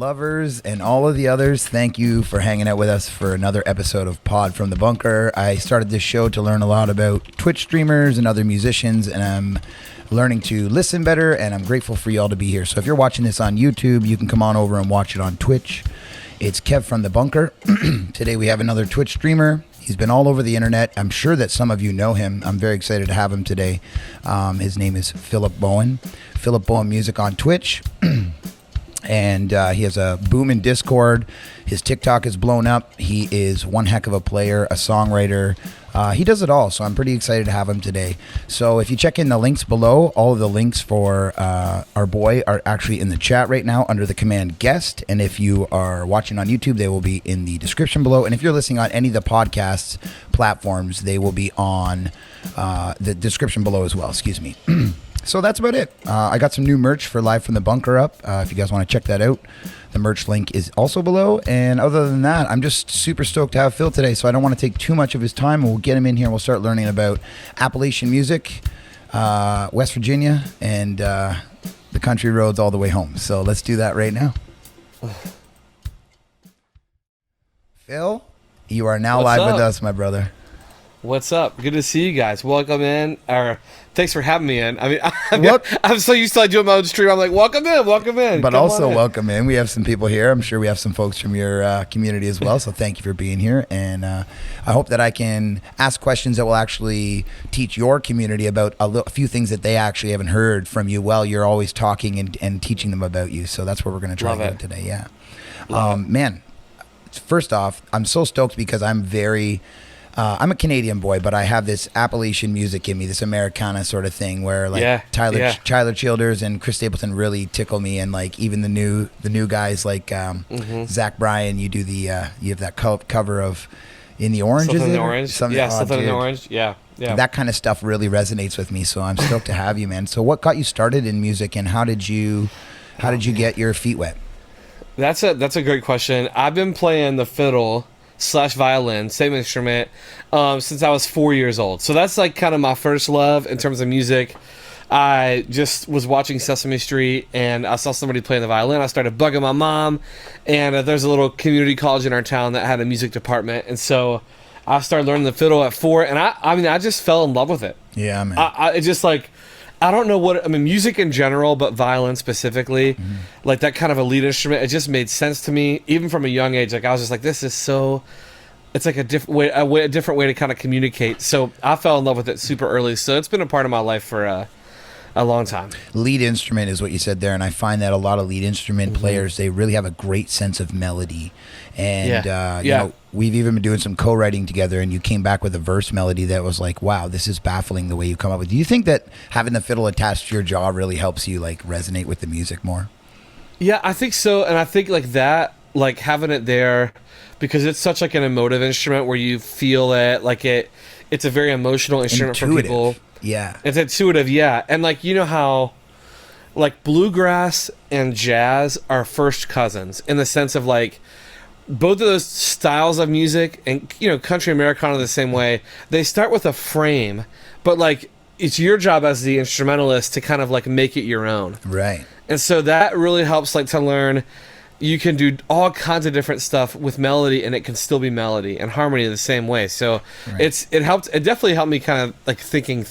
lovers and all of the others, thank you for hanging out with us for another episode of Pod from the Bunker. I started this show to learn a lot about Twitch streamers and other musicians, and I'm learning to listen better, and I'm grateful for y'all to be here. So if you're watching this on YouTube, you can come on over and watch it on Twitch. It's Kev from the Bunker. Today we have another Twitch streamer. He's been all over the internet. I'm sure that some of you know him. I'm very excited to have him today. His name is Philip Bowen. Philip Bowen Music on Twitch. And he has a booming Discord. His TikTok is blown up. He is one heck of a player, a songwriter. He does it all, so I'm pretty excited to have him today. So if you check in the links below, all of the links for our boy are actually in the chat right now under the command guest. And if you are watching on YouTube, they will be in the description below. And if you're listening on any of the podcasts platforms, they will be on the description below as well. Excuse me. So that's about it. I got some new merch for Live from the Bunker up. If you guys want to check that out, the merch link is also below. And other than that, I'm just super stoked to have Phil today, so I don't want to take too much of his time. We'll get him in here and we'll start learning about Appalachian music, West Virginia, and the country roads all the way home. So let's do that right now. Phil, you are now live with us, my brother. What's up? Good to see you guys. Welcome in. Thanks for having me in. I mean, I'm so used to doing my own stream. I'm like, welcome in. But also welcome in. We have some people here. I'm sure we have some folks from your community as well. So thank you for being here. And I hope that I can ask questions that will actually teach your community about a few things that they actually haven't heard from you while you're always talking and teaching them about you. So that's what we're going to try to do today. Yeah. Man, first off, I'm so stoked because I'm a Canadian boy, but I have this Appalachian music in me, this Americana sort of thing where Tyler Childers and Chris Stapleton really tickle me, and like even the new guys like Zach Bryan, you have that cover of In the Orange. Something in the Orange. Something in the Orange. Yeah. That kind of stuff really resonates with me, so I'm stoked to have you, man. So what got you started in music, and how did you get your feet wet? That's a great question. I've been playing the fiddle / violin, same instrument, since I was 4 years old. So that's like kind of my first love in terms of music. I just was watching Sesame Street and I saw somebody playing the violin. I started bugging my mom, and there's a little community college in our town that had a music department, and so I started learning the fiddle at 4, and I just fell in love with it. Yeah, man. It just like, I don't know what, music in general, but violin specifically, like that kind of a lead instrument, it just made sense to me, even from a young age. Like I was just like, this is so, it's like a different way to kind of communicate. So I fell in love with it super early. So it's been a part of my life for a long time. Lead instrument is what you said there, and I find that a lot of lead instrument players, they really have a great sense of melody. And you know, we've even been doing some co-writing together, and you came back with a verse melody that was like, wow, this is baffling the way you come up with. Do you think that having the fiddle attached to your jaw really helps you like resonate with the music more? Yeah, I think so. And I think like that, like having it there, because it's such like an emotive instrument where you feel it, like it's a very emotional instrument for people. Yeah. It's intuitive, yeah. And like, you know how like bluegrass and jazz are first cousins in the sense of like both of those styles of music, and you know, country Americana the same way, they start with a frame, but like it's your job as the instrumentalist to kind of like make it your own. Right. And so that really helps like to learn you can do all kinds of different stuff with melody, and it can still be melody and harmony the same way. So it definitely helped me kind of like thinking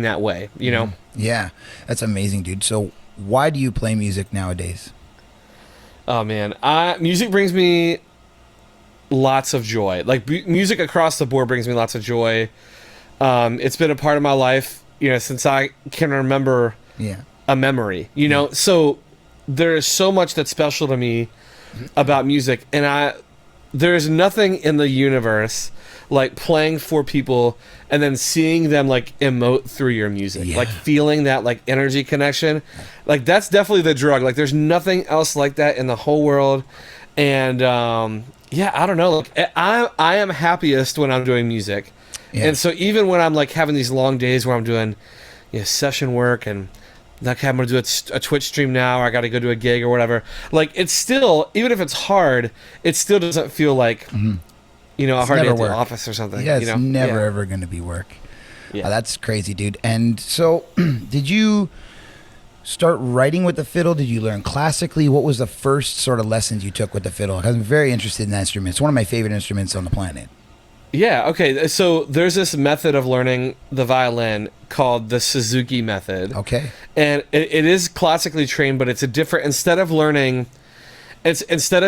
that way, you know? Yeah. That's amazing, dude. So why do you play music nowadays? Oh man, music brings me lots of joy. Like music across the board brings me lots of joy. It's been a part of my life, you know, since I can remember a memory, you know. So there is so much that's special to me about music, and there's nothing in the universe like playing for people and then seeing them like emote through your music, like feeling that like energy connection. Like that's definitely the drug. Like there's nothing else like that in the whole world. And I don't know. Like I am happiest when I'm doing music. Yeah. And so even when I'm like having these long days where I'm doing session work, and like I'm going to do a Twitch stream now, or I got to go to a gig or whatever, like it's still, even if it's hard, it still doesn't feel like, a hard day at the office or something. Yeah, it's never ever going to be work. Yeah. That's crazy, dude. And so start writing with the fiddle? Did you learn classically? What was the first sort of lessons you took with the fiddle? 'Cause I'm very interested in that instrument. It's one of my favorite instruments on the planet. Yeah, okay. So there's this method of learning the violin called the Suzuki method. Okay. And it is classically trained, but it's a different, instead of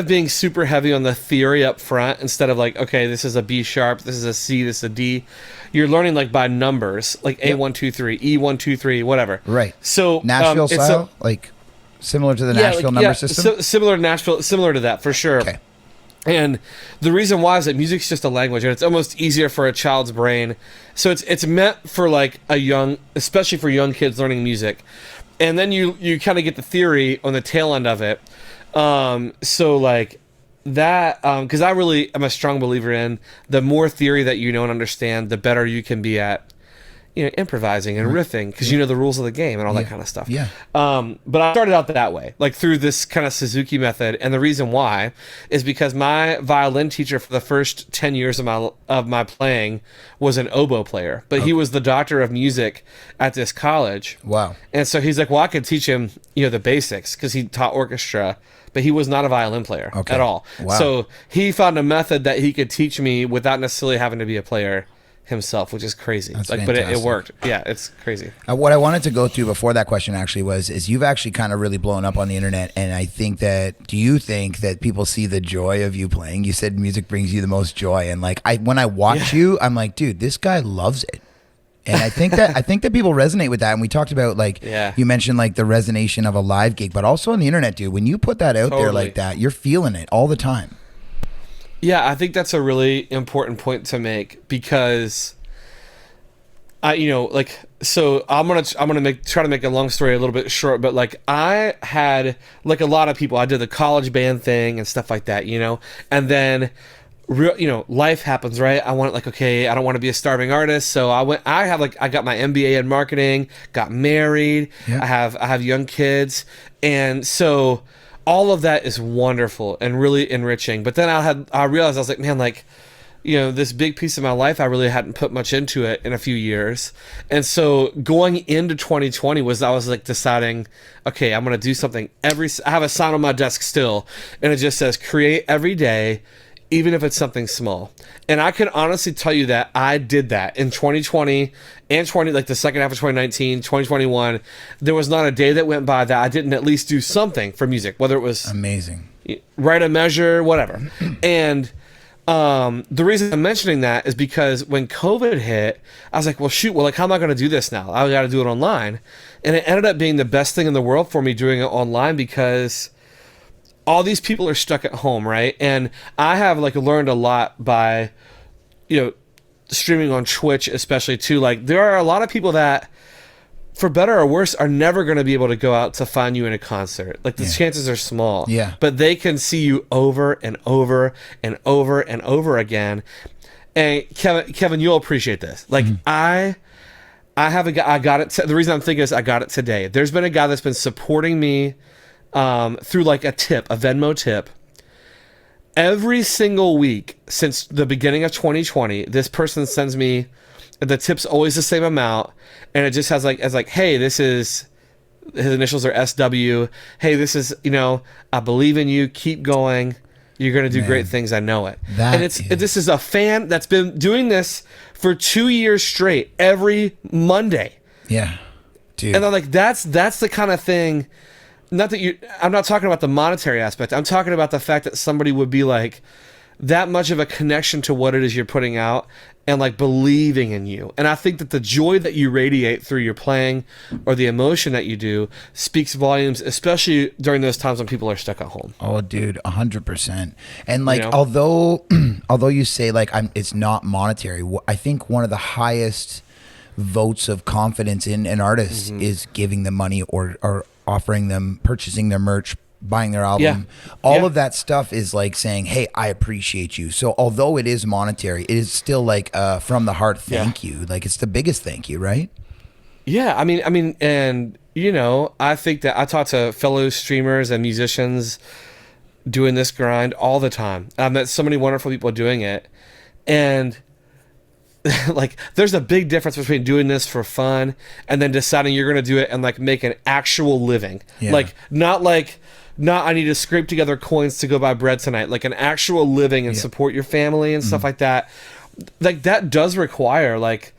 being super heavy on the theory up front, instead of like, okay, this is a B sharp, this is a C, this is a D, you're learning like by numbers, like A123, E123, whatever. Right. So Nashville style, like similar to the Nashville number system. Similar to Nashville, similar to that for sure. Okay. And the reason why is that music's just a language, and it's almost easier for a child's brain. So it's meant for like especially for young kids learning music. And then you kind of get the theory on the tail end of it. So like that, because I really am a strong believer in the more theory that you know and understand, the better you can be at, improvising and riffing, because you know the rules of the game and all that kind of stuff. Yeah. But I started out that way, like through this kind of Suzuki method, and the reason why is because my violin teacher for the first 10 years of my playing was an oboe player, but he was the doctor of music at this college. Wow. And so he's like, well, I could teach him, the basics, because he taught orchestra, but he was not a violin player at all. Wow. So he found a method that he could teach me without necessarily having to be a player himself, which is crazy. That's but it worked. Yeah, it's crazy. What I wanted to go through before that question actually is you've actually kind of really blown up on the internet, and I think do you think that people see the joy of you playing? You said music brings you the most joy, and like when I watch you, I'm like, dude, this guy loves it. And I think that people resonate with that. And we talked about you mentioned like the resonation of a live gig, but also on the internet, dude. When you put that out there like that, you're feeling it all the time. Yeah, I think that's a really important point to make, because so I'm gonna try to make a long story a little bit short, but like I had, like a lot of people, I did the college band thing and stuff like that, and then life happens, right? I want I don't want to be a starving artist, so I got my MBA in marketing, got married, I have young kids, and so all of that is wonderful and really enriching. But then I realized, I was like, man, this big piece of my life, I really hadn't put much into it in a few years. And so going into 2020 I was like deciding, okay, I'm going to do something I have a sign on my desk still, and it just says create every day, even if it's something small. And I can honestly tell you that I did that in 2020 and the second half of 2019, 2021. There was not a day that went by that I didn't at least do something for music, whether it was amazing, write a measure, whatever. And the reason I'm mentioning that is because when COVID hit, I was like, well, shoot, how am I going to do this now? I got to do it online. And it ended up being the best thing in the world for me doing it online, because all these people are stuck at home, right? And I have learned a lot by, streaming on Twitch, especially too. Like, there are a lot of people that, for better or worse, are never going to be able to go out to find you in a concert. Like, the chances are small. Yeah. But they can see you over and over and over and over again. And Kevin, you'll appreciate this. Like, I got it. The reason I'm thinking is I got it today. There's been a guy that's been supporting me through a Venmo tip. Every single week since the beginning of 2020, this person sends me, the tip's always the same amount, and it just has hey, this is, his initials are SW. Hey, this is, I believe in you. Keep going. You're going to do great things. I know it. This is a fan that's been doing this for 2 years straight, every Monday. Yeah. Dude. And I'm like, that's the kind of thing. I'm not talking about the monetary aspect. I'm talking about the fact that somebody would be that much of a connection to what it is you're putting out, and believing in you. And I think that the joy that you radiate through your playing, or the emotion that you do, speaks volumes, especially during those times when people are stuck at home. Oh, dude, 100%. And although you say it's not monetary, I think one of the highest votes of confidence in an artist is giving them money, or offering them, purchasing their merch, buying their album. All of that stuff is saying, hey, I appreciate you. So although it is monetary, it is still from the heart thank you. It's the biggest thank you, right? Yeah, I mean, and I think that I talk to fellow streamers and musicians doing this grind all the time. I met so many wonderful people doing it, and like there's a big difference between doing this for fun and then deciding you're going to do it and like make an actual living. Yeah. Not I need to scrape together coins to go buy bread tonight, like an actual living and support your family and stuff like that. Like that does require like,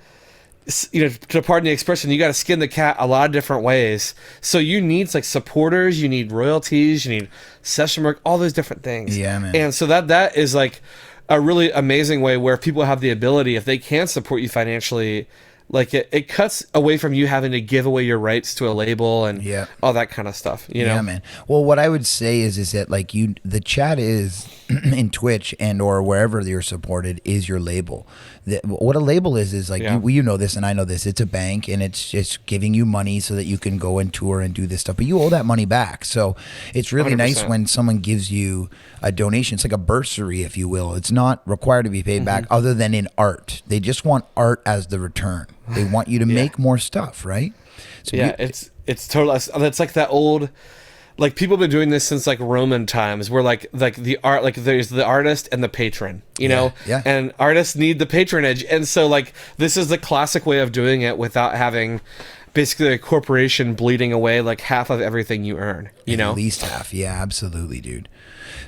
to pardon the expression, you got to skin the cat a lot of different ways. So you need like supporters, you need royalties, you need session work, all those different things. Yeah, man. And so that is like a really amazing way where people have the ability, if they can support you financially, like it cuts away from you having to give away your rights to a label and all that kind of stuff, you know? Yeah, man. Well, what I would say is that like the chat is in Twitch and or wherever you're supported is your label. What a label is like, you know this and I know this, it's a bank and it's just giving you money so that you can go and tour and do this stuff, but you owe that money back. So it's really 100%. Nice when someone gives you a donation. It's like a bursary, if you will. It's not required to be paid back other than in art. They just want art as the return. They want you to make more stuff, right? So it's totally, it's like that old, like people have been doing this since like Roman times where like the art, like there's the artist and the patron, you know, and artists need the patronage. And so like, this is the classic way of doing it without having basically a corporation bleeding away like half of everything you earn, you know? At least half. Yeah, absolutely, dude.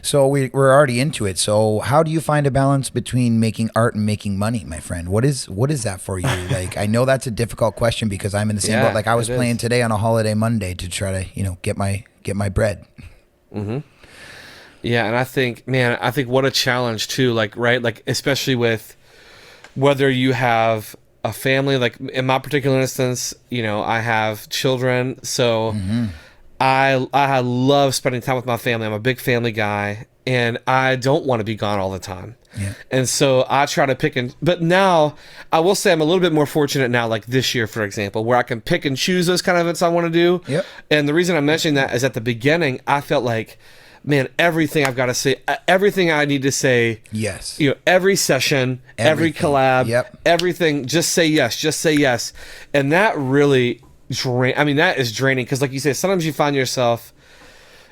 So we're already into it. So how do you find a balance between making art and making money, my friend? What is that for you? Like, I know that's a difficult question because I'm in the same boat. Like I was playing today on a holiday Monday to try to, get my bread. Mm-hmm. Yeah, and I think what a challenge too, like, right? Like, especially with whether you have a family, like in my particular instance, I have children, so I love spending time with my family. I'm a big family guy, and I don't want to be gone all the time. Yeah. And so I try to but now I will say I'm a little bit more fortunate now, like this year, for example, where I can pick and choose those kind of events I want to do. Yep. And the reason I'm mentioning that is at the beginning, I felt like, man, everything I've got to say, everything I need to say. Yes. Every session, every collab, everything, just say yes. And that really that is draining because, like you said, sometimes you find yourself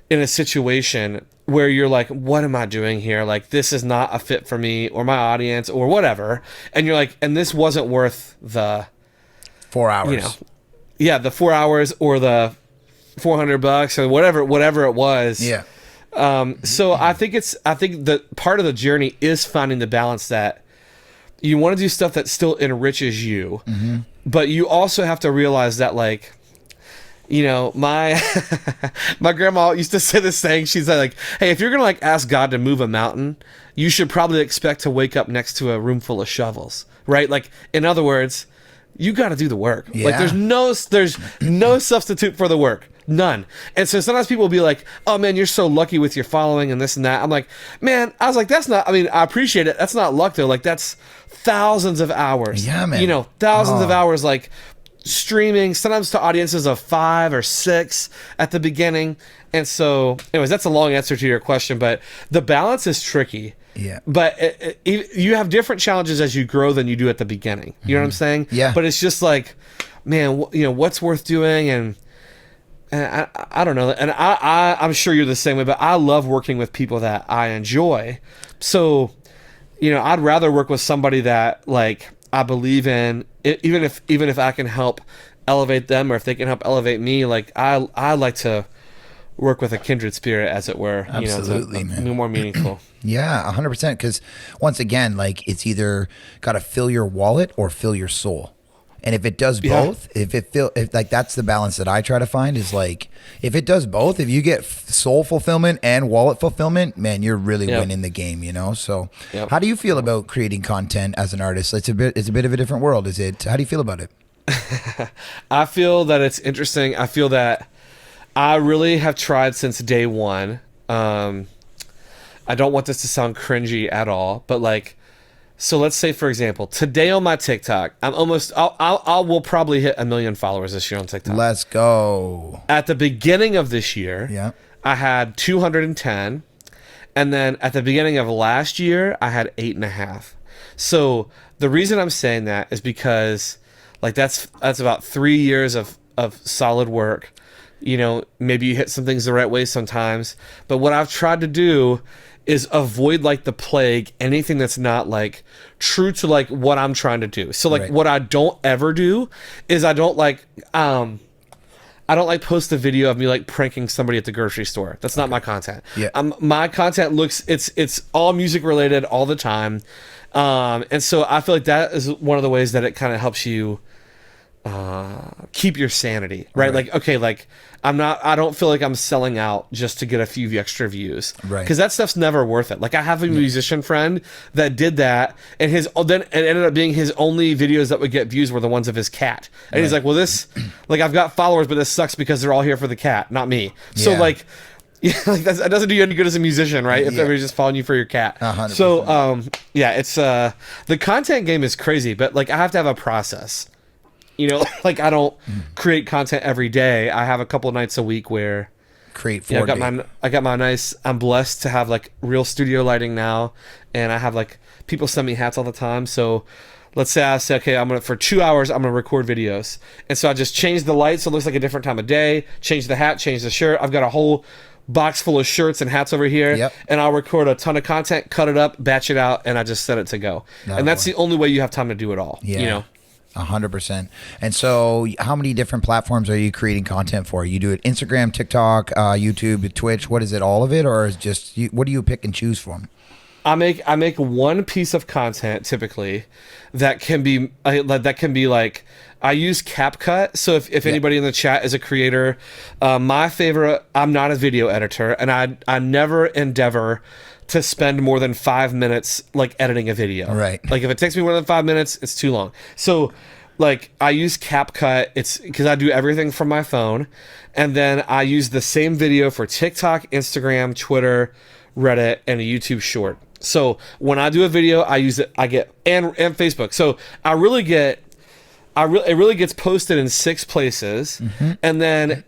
in a situation where you're like, what am I doing here? Like, this is not a fit for me or my audience or whatever. And you're like, and this wasn't worth the 4 hours. The 4 hours or the $400 or whatever it was. Yeah. So I think the part of the journey is finding the balance that you want to do stuff that still enriches you, but you also have to realize that, like, my my grandma used to say this thing. She's like, hey, if you're gonna like ask God to move a mountain, you should probably expect to wake up next to a room full of shovels, right? Like, in other words, you got to do the work. Yeah. Like, there's no substitute for the work. None. And so sometimes people will be like, oh man, you're so lucky with your following and this and that. I'm like, man, I was like, I appreciate it. That's not luck though. Like, that's thousands of hours. Yeah, man. Thousands of hours, like streaming, sometimes to audiences of 5 or 6 at the beginning. And so anyways, that's a long answer to your question, but the balance is tricky. Yeah. But you have different challenges as you grow than you do at the beginning. You know what I'm saying? Yeah. But it's just like, man, what's worth doing? And I don't know. And I'm sure you're the same way, but I love working with people that I enjoy. So, I'd rather work with somebody that, like, I believe in, even if I can help elevate them or if they can help elevate me. Like, I like to work with a kindred spirit, as it were. Absolutely, man. More meaningful. Yeah, 100%. Because once again, like, it's either got to fill your wallet or fill your soul. And if it does both, if that's the balance that I try to find, is like, if it does both, if you get soul fulfillment and wallet fulfillment, man, you're really winning the game, So how do you feel about creating content as an artist? It's a bit of a different world. How do you feel about it? I feel that it's interesting. I feel that I really have tried since day one. I don't want this to sound cringy at all, but like, so let's say, for example, today on my TikTok, I will probably hit 1 million followers this year on TikTok. Let's go. At the beginning of this year, I had 210. And then at the beginning of last year, I had 8.5. So the reason I'm saying that is because, like, that's about 3 years of solid work. Maybe you hit some things the right way sometimes. But what I've tried to do is avoid like the plague anything that's not like true to like what I'm trying to do. So like what I don't ever do is I don't like post a video of me like pranking somebody at the grocery store. That's not my content. Yeah. My content looks it's all music related all the time. And so I feel like that is one of the ways that it kind of helps you keep your sanity, right? Like, okay, like I don't feel like I'm selling out just to get a few extra views, right? Because that stuff's never worth it. Like I have a musician friend that did that, and then it ended up being his only videos that would get views were the ones of his cat, and he's like, well, this, like, I've got followers, but this sucks because they're all here for the cat, not me. So like, yeah, like that doesn't do you any good as a musician, right? If everybody's just following you for your cat. 100%. So yeah, it's the content game is crazy, but like I have to have a process. You know, like I don't create content every day. I have a couple of nights a week where create. I got my nice. I'm blessed to have like real studio lighting now, and I have like people send me hats all the time. So let's say I say, okay, I'm gonna for 2 hours I'm gonna record videos, and so I just change the light so it looks like a different time of day. Change the hat, change the shirt. I've got a whole box full of shirts and hats over here, and I'll record a ton of content, cut it up, batch it out, and I just set it to go. And that's the only way you have time to do it all. You know. 100%. And so how many different platforms are you creating content for? You do it Instagram, TikTok, YouTube, Twitch. What is it, all of it, or is just what do you pick and choose from? I make one piece of content typically that can be like I use CapCut. So if anybody in the chat is a creator, my favorite, I'm not a video editor, and I never endeavor to spend more than 5 minutes like editing a video. Right. Like if it takes me more than 5 minutes, it's too long. So like I use CapCut. It's because I do everything from my phone, and then I use the same video for TikTok, Instagram, Twitter, Reddit, and a YouTube short. So when I do a video, I use it. I get and Facebook. So it really gets posted in 6 places, and then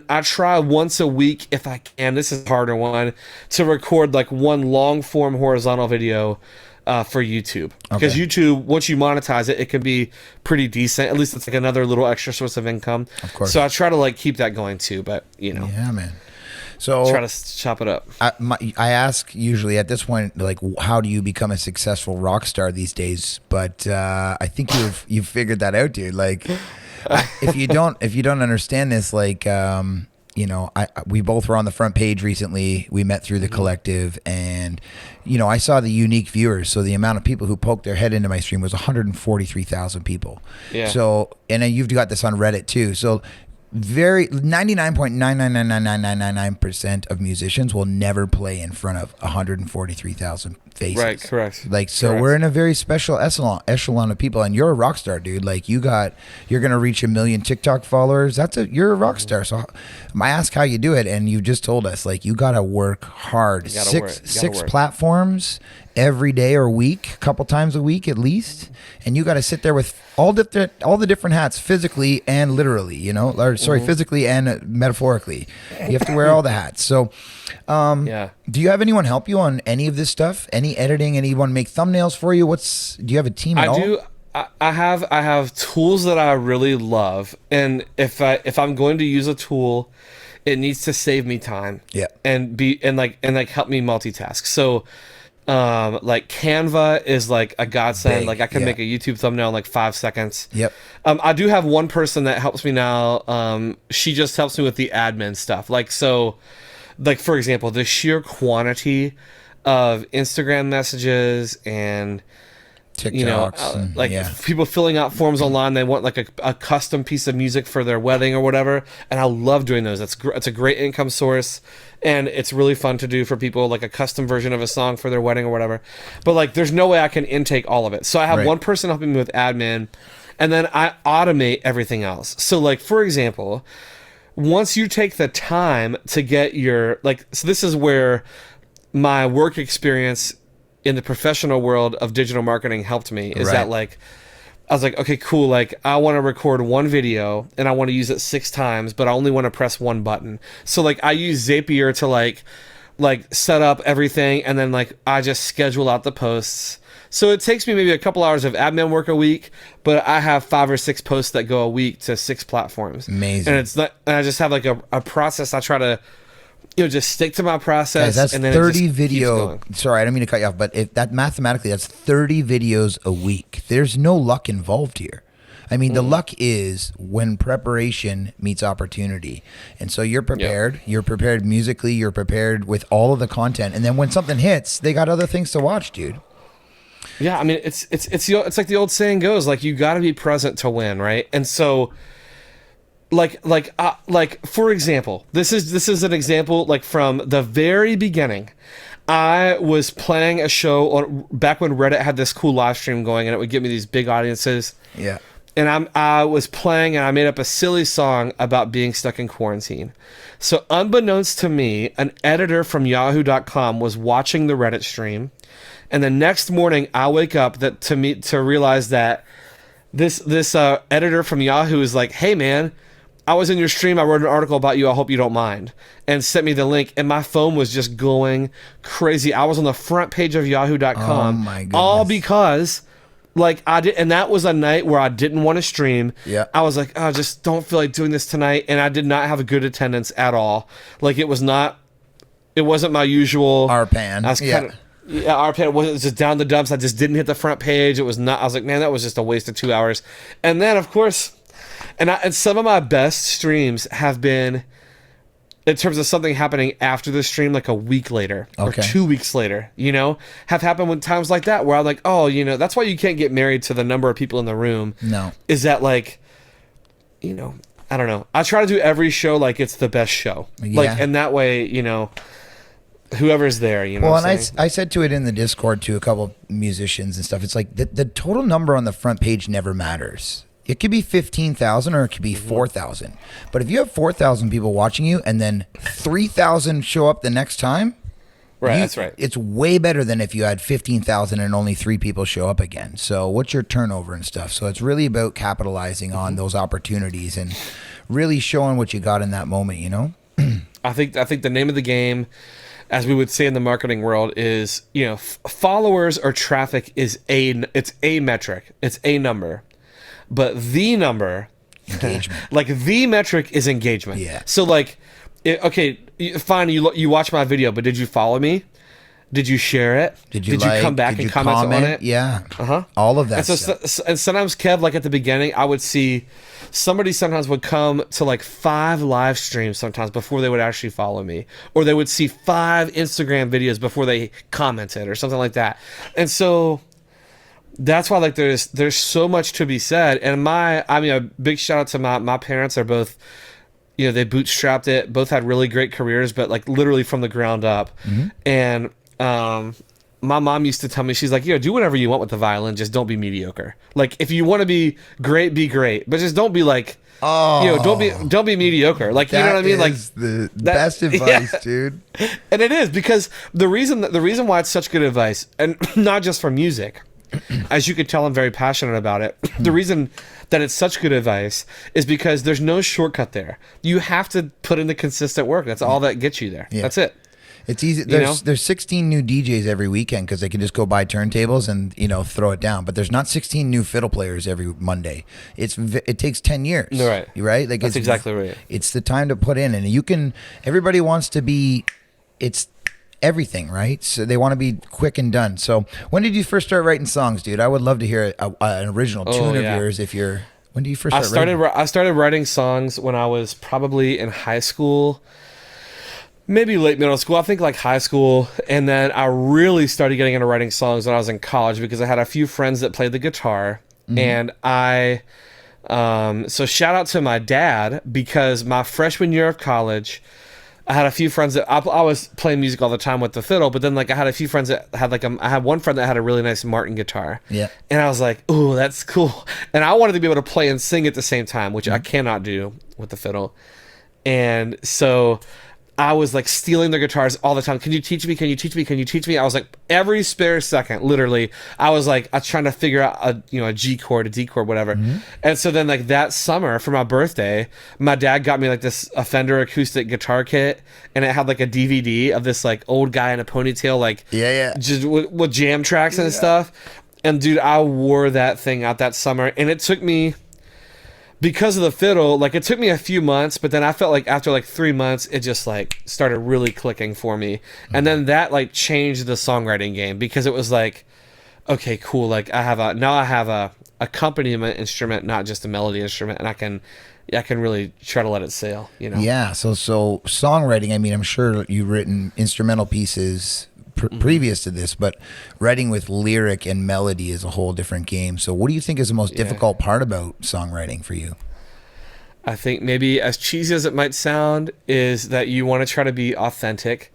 I try once a week if I can. This is a harder one to record like one long form horizontal video for YouTube, because YouTube, once you monetize it, it can be pretty decent. At least it's like another little extra source of income. Of course. So I try to like keep that going too, but you know. Yeah, man. So try to chop it up. I ask usually at this point, like, how do you become a successful rock star these days? But I think you've figured that out, dude. Like, if you don't understand this, like, you know, we both were on the front page recently. We met through the collective, and you know, I saw the unique viewers. So the amount of people who poked their head into my stream was 143,000 people. Yeah. So, and then you've got this on Reddit too. So. 99.9999999% of musicians will never play in front of 143,000 faces. Right, correct. Like, so we're in a very special echelon of people, and you're a rock star, dude. Like, you're gonna reach 1 million TikTok followers. You're a rock star. So I ask how you do it, and you just told us, like, you gotta work hard. Six platforms every day or week, a couple times a week at least, and you got to sit there with all the different hats, physically and literally, you know, or physically and metaphorically. You have to wear all the hats. So do you have anyone help you on any of this stuff? Any editing? Anyone make thumbnails for you? Do you have a team at all? I do. I have tools that I really love, and if I'm going to use a tool, it needs to save me time. Yeah. And help me multitask. So like Canva is like a godsend. Like I can make a YouTube thumbnail in like 5 seconds. Yep. I do have one person that helps me now. She just helps me with the admin stuff. Like, so, like, for example, the sheer quantity of Instagram messages and TikToks, people filling out forms online. They want like a custom piece of music for their wedding or whatever, and I love doing those. It's a great income source, and it's really fun to do for people, like a custom version of a song for their wedding or whatever. But like, there's no way I can intake all of it, so I have one person helping me with admin, and then I automate everything else. So like, for example, once you take the time to get your so this is where my work experience in the professional world of digital marketing helped me, is that like, I was like, okay, cool. Like, I want to record one video and I want to use it 6 times, but I only want to press one button. So like, I use Zapier to like set up everything, and then like I just schedule out the posts. So it takes me maybe a couple hours of admin work a week, but I have 5 or 6 posts that go a week to 6 platforms. Amazing. And I just have like a process I try to just stick to my process. Guys, that's and then 30 it just video. keeps going. Sorry, I don't mean to cut you off, but if that mathematically, that's 30 videos a week. There's no luck involved here. I mean, the luck is when preparation meets opportunity. And so you're prepared. Yep. You're prepared musically. You're prepared with all of the content. And then when something hits, they got other things to watch, dude. Yeah, I mean, it's like the old saying goes, like, you got to be present to win, right? And so, like for example, this is an example, like, from the very beginning. I was playing a show back when Reddit had this cool live stream going, and it would give me these big audiences. Yeah. And I was playing, and I made up a silly song about being stuck in quarantine. So unbeknownst to me, an editor from Yahoo.com was watching the Reddit stream, and the next morning I wake up to realize that this editor from Yahoo is like, "Hey man, I was in your stream. I wrote an article about you. I hope you don't mind," and sent me the link. And my phone was just going crazy. I was on the front page of Yahoo.com. Oh my goodness. All because, like, I did, and that was a night where I didn't want to stream. Yeah. I was like, I just don't feel like doing this tonight, and I did not have a good attendance at all. Like, it wasn't my usual. RPAN. I was kind of. Yeah, RPAN was just down the dumps. I just didn't hit the front page. It was not. I was like, man, that was just a waste of 2 hours. And then, of course, and some of my best streams have been, in terms of something happening after the stream, like a week later or 2 weeks later, have happened when times like that where I'm like, oh, that's why you can't get married to the number of people in the room. No. Is that, like, I don't know. I try to do every show like it's the best show. Yeah. Like, and that way, whoever's there, Well, and I said to it in the Discord to a couple of musicians and stuff. It's like the total number on the front page never matters. It could be 15,000 or it could be 4,000. But if you have 4,000 people watching you and then 3,000 show up the next time, right, that's right. It's way better than if you had 15,000 and only 3 people show up again. So what's your turnover and stuff? So it's really about capitalizing on those opportunities and really showing what you got in that moment, I think the name of the game, as we would say in the marketing world, is, followers or traffic is it's a metric. It's a number. But the number, engagement. like, the metric is engagement. Yeah. So, like, okay, fine, you watch my video, but did you follow me? Did you share it? Did you come back and comment on it? Yeah. Uh-huh. All of that and so, stuff. and sometimes, Kev, like, at the beginning, I would see somebody sometimes would come to, like, 5 live streams sometimes before they would actually follow me. Or they would see 5 Instagram videos before they commented or something like that. And so that's why, like, there's so much to be said. And a big shout out to my parents. Are both, they bootstrapped it, both had really great careers, but, like, literally from the ground up. Mm-hmm. And my mom used to tell me, she's like, do whatever you want with the violin, just don't be mediocre. Like, if you want to be great, but just don't be like, don't be mediocre. Like, you know what I mean? Like, the best advice, dude. And it is, because the reason why it's such good advice, and not just for music, as you could tell, I'm very passionate about it. The reason that it's such good advice is because there's no shortcut there. You have to put in the consistent work. That's all that gets you there. Yeah. That's it. It's easy. There's 16 new DJs every weekend because they can just go buy turntables and throw it down. But there's not 16 new fiddle players every Monday. It takes 10 years. Right. Right. Like, that's exactly right. It's the time to put in, and everybody wants to be. It's everything, right? So they want to be quick and done. So when did you first start writing songs, dude? I would love to hear an original tune of yours. When did you first start writing? I started writing songs when I was probably in high school, maybe late middle school. I think like high school. And then I really started getting into writing songs when I was in college because I had a few friends that played the guitar. Mm-hmm. And so shout out to my dad, because my freshman year of college, I had a few friends that I was playing music all the time with the fiddle, but then, like, I had a few friends that had, like, I had one friend that had a really nice Martin guitar. Yeah. And I was like, ooh, that's cool. And I wanted to be able to play and sing at the same time, which I cannot do with the fiddle. And so I was, like, stealing their guitars all the time. Can you teach me? Can you teach me? Can you teach me? I was like, every spare second, literally, I was trying to figure out a G chord, a D chord, whatever. Mm-hmm. And so then, like, that summer for my birthday, my dad got me, like, a Fender acoustic guitar kit, and it had, like, a DVD of this, like, old guy in a ponytail, like, just with jam tracks and stuff. And dude, I wore that thing out that summer, and it took me because of the fiddle, like it took me a few months, but then I felt like after like 3 months, it just like started really clicking for me. And then that like changed the songwriting game, because it was like, okay, cool. Like I have a accompaniment instrument, not just a melody instrument, and I can really try to let it sail, you know? Yeah. So songwriting, I mean, I'm sure you've written instrumental pieces previous to this, but writing with lyric and melody is a whole different game. So what do you think is the most difficult part about songwriting for you? I think maybe, as cheesy as it might sound, is that you want to try to be authentic,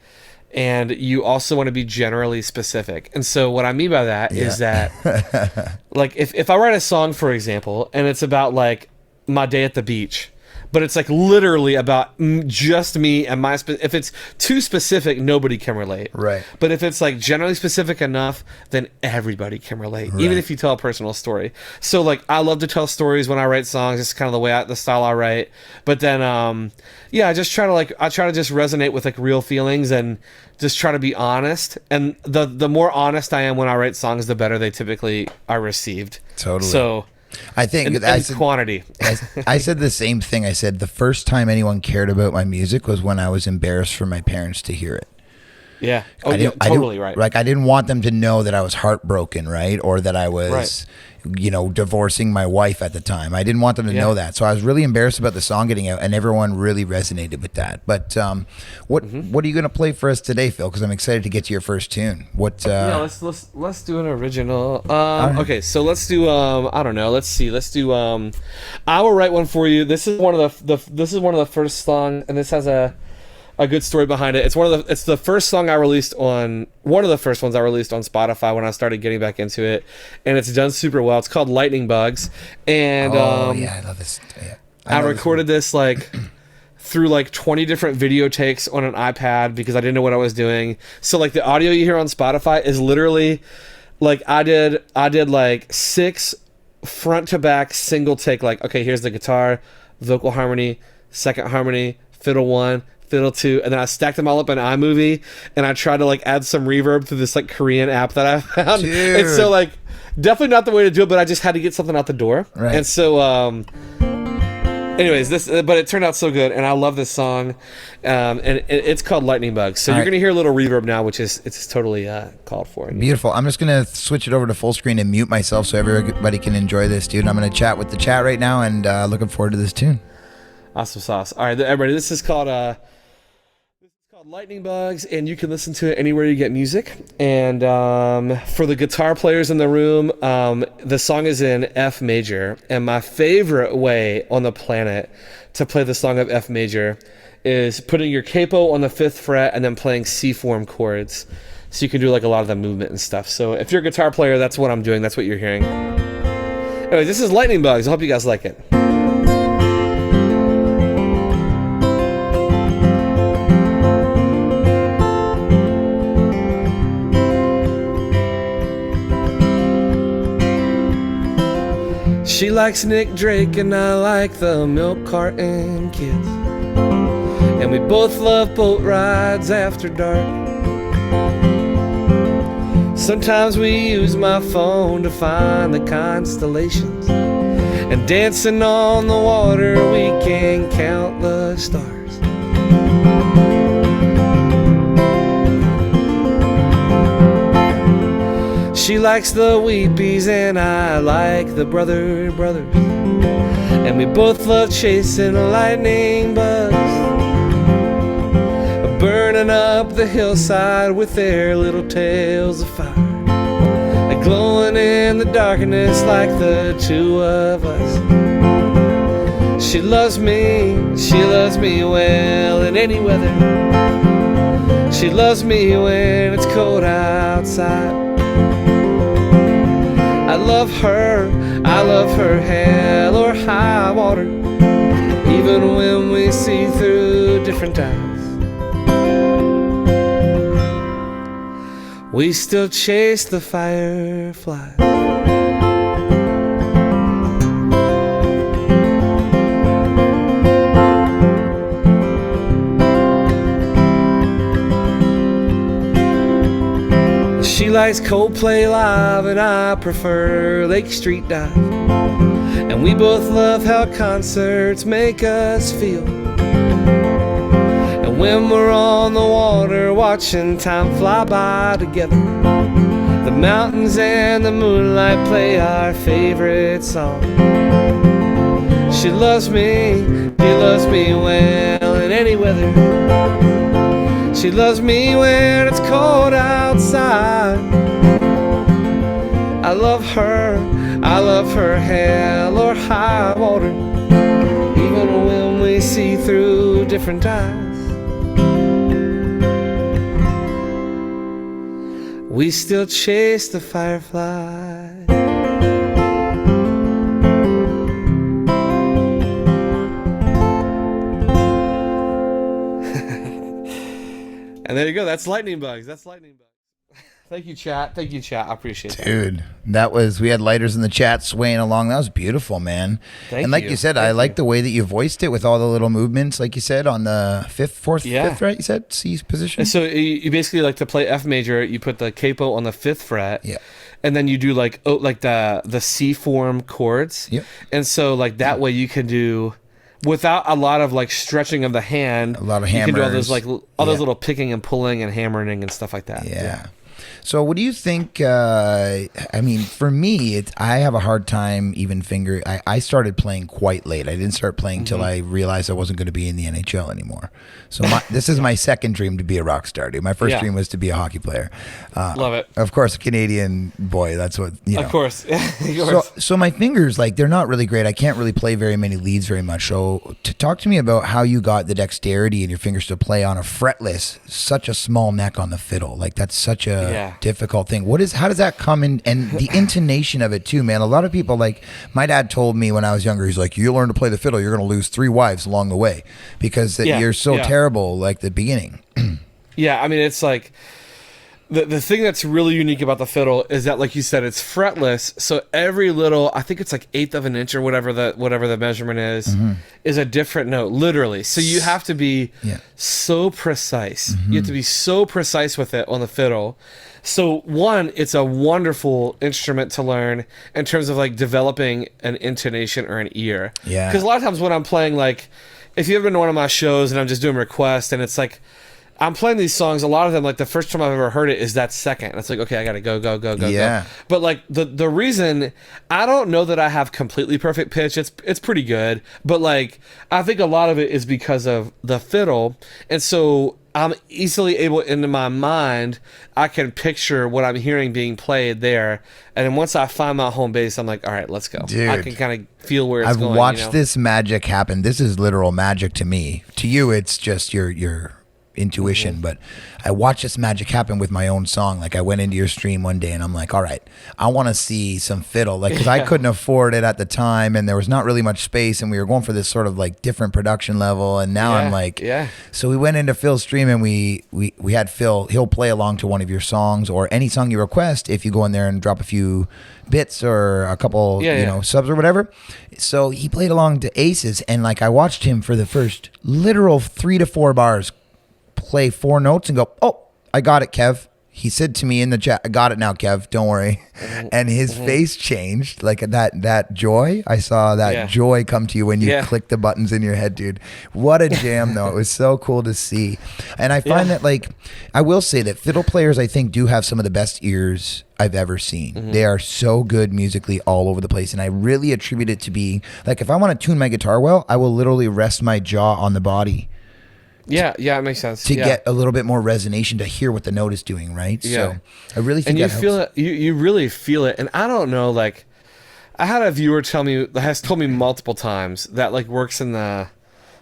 and you also want to be generally specific. And so what I mean by that is that, like, if I write a song, for example, and it's about like my day at the beach, but it's like literally about just me and my if it's too specific, nobody can relate. Right. But if it's like generally specific enough, then everybody can relate, even if you tell a personal story. So like, I love to tell stories when I write songs. It's kind of the style I write. But then I just try to just resonate with like real feelings and just try to be honest. And the more honest I am when I write songs, the better they typically are received. Totally. So I think quantity. I said the same thing. I said the first time anyone cared about my music was when I was embarrassed for my parents to hear it. Yeah. Oh, yeah, totally right. Like, I didn't want them to know that I was heartbroken, right? Or that I was, divorcing my wife at the time. I didn't want them to know that. So I was really embarrassed about the song getting out, and everyone really resonated with that. But what are you going to play for us today, Phil? Because I'm excited to get to your first tune. Let's do an original. Okay, so let's do I don't know. Let's see. Let's do I will write one for you. This is one of the first songs, and this has a good story behind it. It's the first song I released on one of the first ones I released on Spotify when I started getting back into it, and it's done super well. It's called Lightning Bugs, and I love this. Yeah. I recorded this like through like 20 different video takes on an iPad because I didn't know what I was doing. So like the audio you hear on Spotify is literally like I did like 6 front to back single take, like, okay, here's the guitar, vocal harmony, second harmony, fiddle 1, fiddle 2, and then I stacked them all up in iMovie, and I tried to like add some reverb through this like Korean app that I found. Dude. And so like, definitely not the way to do it, but I just had to get something out the door. Right. And so anyways, but it turned out so good, and I love this song, and it's called Lightning Bugs. So you're gonna hear a little reverb now, which is totally called for. Beautiful. I'm just gonna switch it over to full screen and mute myself so everybody can enjoy this, dude. I'm gonna chat with the chat right now, and looking forward to this tune. Awesome sauce. All right, everybody, this is called Lightning Bugs, and you can listen to it anywhere you get music. And for the guitar players in the room, the song is in F major, and my favorite way on the planet to play the song of F major is putting your capo on the 5th fret and then playing C-form chords, so you can do like a lot of the movement and stuff. So if you're a guitar player, that's what I'm doing. That's what you're hearing. Anyway, this is Lightning Bugs. I hope you guys like it. She likes Nick Drake and I like the Milk Carton Kids, and we both love boat rides after dark. Sometimes we use my phone to find the constellations, and dancing on the water we can count the stars. She likes the Weepies and I like the Brothers, and we both love chasing lightning bugs, burning up the hillside with their little tails of fire, like glowing in the darkness like the two of us. She loves me well in any weather. She loves me when it's cold outside. I love her hell or high water, even when we see through different eyes. We still chase the fireflies. She likes Coldplay live and I prefer Lake Street Dive. And we both love how concerts make us feel. And when we're on the water watching time fly by together, the mountains and the moonlight play our favorite song. She loves me, he loves me well in any weather. She loves me when it's cold outside. I love her hell or high water, even when we see through different eyes. We still chase the firefly. And there you go. That's lightning bugs. Thank you, chat. I appreciate it. Dude, we had lighters in the chat swaying along. That was beautiful, man. Thank like you. you said, I like the way that you voiced it with all the little movements, like you said, on the fifth, right? You said C position? So you basically like to play F major, you put the capo on the 5th fret. Yeah. And then you do like the C form chords. Yep. And so like that way you can do, without a lot of like stretching of the hand, a lot of you hammers. can do all those little picking and pulling and hammering and stuff like that. Yeah. So what do you think, I mean, for me, I have a hard time even fingering. I started playing quite late. I didn't start playing till I realized I wasn't going to be in the NHL anymore. So this is my second dream to be a rock star, dude. My first dream was to be a hockey player. Love it. Of course, a Canadian boy. That's what, you know. Of course. So my fingers, like, they're not really great. I can't really play very many leads very much. So talk to me about how you got the dexterity in your fingers to play on a fretless, such a small neck on the fiddle. Like, that's such a difficult thing. How does that come in? And the intonation of it too, man. A lot of people, like my dad told me when I was younger, he's like, you learn to play the fiddle, you're going to lose 3 wives along the way because you're so terrible, like the beginning. Yeah, I mean, it's like the thing that's really unique about the fiddle is that, like you said, it's fretless. So every little, I think it's like 1/8 of an inch or whatever the measurement is a different note, literally. So you have to be so precise. You have to be so precise with it on the fiddle. So one, it's a wonderful instrument to learn in terms of like developing an intonation or an ear. Yeah. Because a lot of times when I'm playing, like, if you've ever been to one of my shows and I'm just doing requests and it's like, I'm playing these songs, a lot of them, like the first time I've ever heard it is that second. It's like, okay, I gotta go. Yeah. But like the reason, I don't know that I have completely perfect pitch. It's pretty good. But like, I think a lot of it is because of the fiddle. And so I'm easily able, into my mind, I can picture what I'm hearing being played there. And then once I find my home base, I'm like, all right, let's go. Dude, I can kind of feel where it's going. I've watched this magic happen. This is literal magic to me. To you, it's just your intuition, but I watched this magic happen with my own song. Like, I went into your stream one day and I'm like, all right, I want to see some fiddle, like, because I couldn't afford it at the time and there was not really much space and we were going for this sort of like different production level, and now I'm like, so we went into Phil's stream and we had Phil, he'll play along to one of your songs or any song you request if you go in there and drop a few bits or a couple subs or whatever. So he played along to Aces, and like, I watched him for the first literal 3 to 4 bars play 4 notes and go, oh, I got it, Kev. He said to me in the chat, I got it now, Kev, don't worry. And his face changed, like that joy. I saw that joy come to you when you clicked the buttons in your head, dude. What a jam, though. It was so cool to see. And I find that, like, I will say that fiddle players, I think, do have some of the best ears I've ever seen. They are so good musically all over the place. And I really attribute it to being, like, if I want to tune my guitar well, I will literally rest my jaw on the body. Yeah, it makes sense. To get a little bit more resonation, to hear what the note is doing, right? Yeah. So I really think and that you feel helps. it. You really feel it. And I don't know, like, I had a viewer has told me multiple times that, like, works in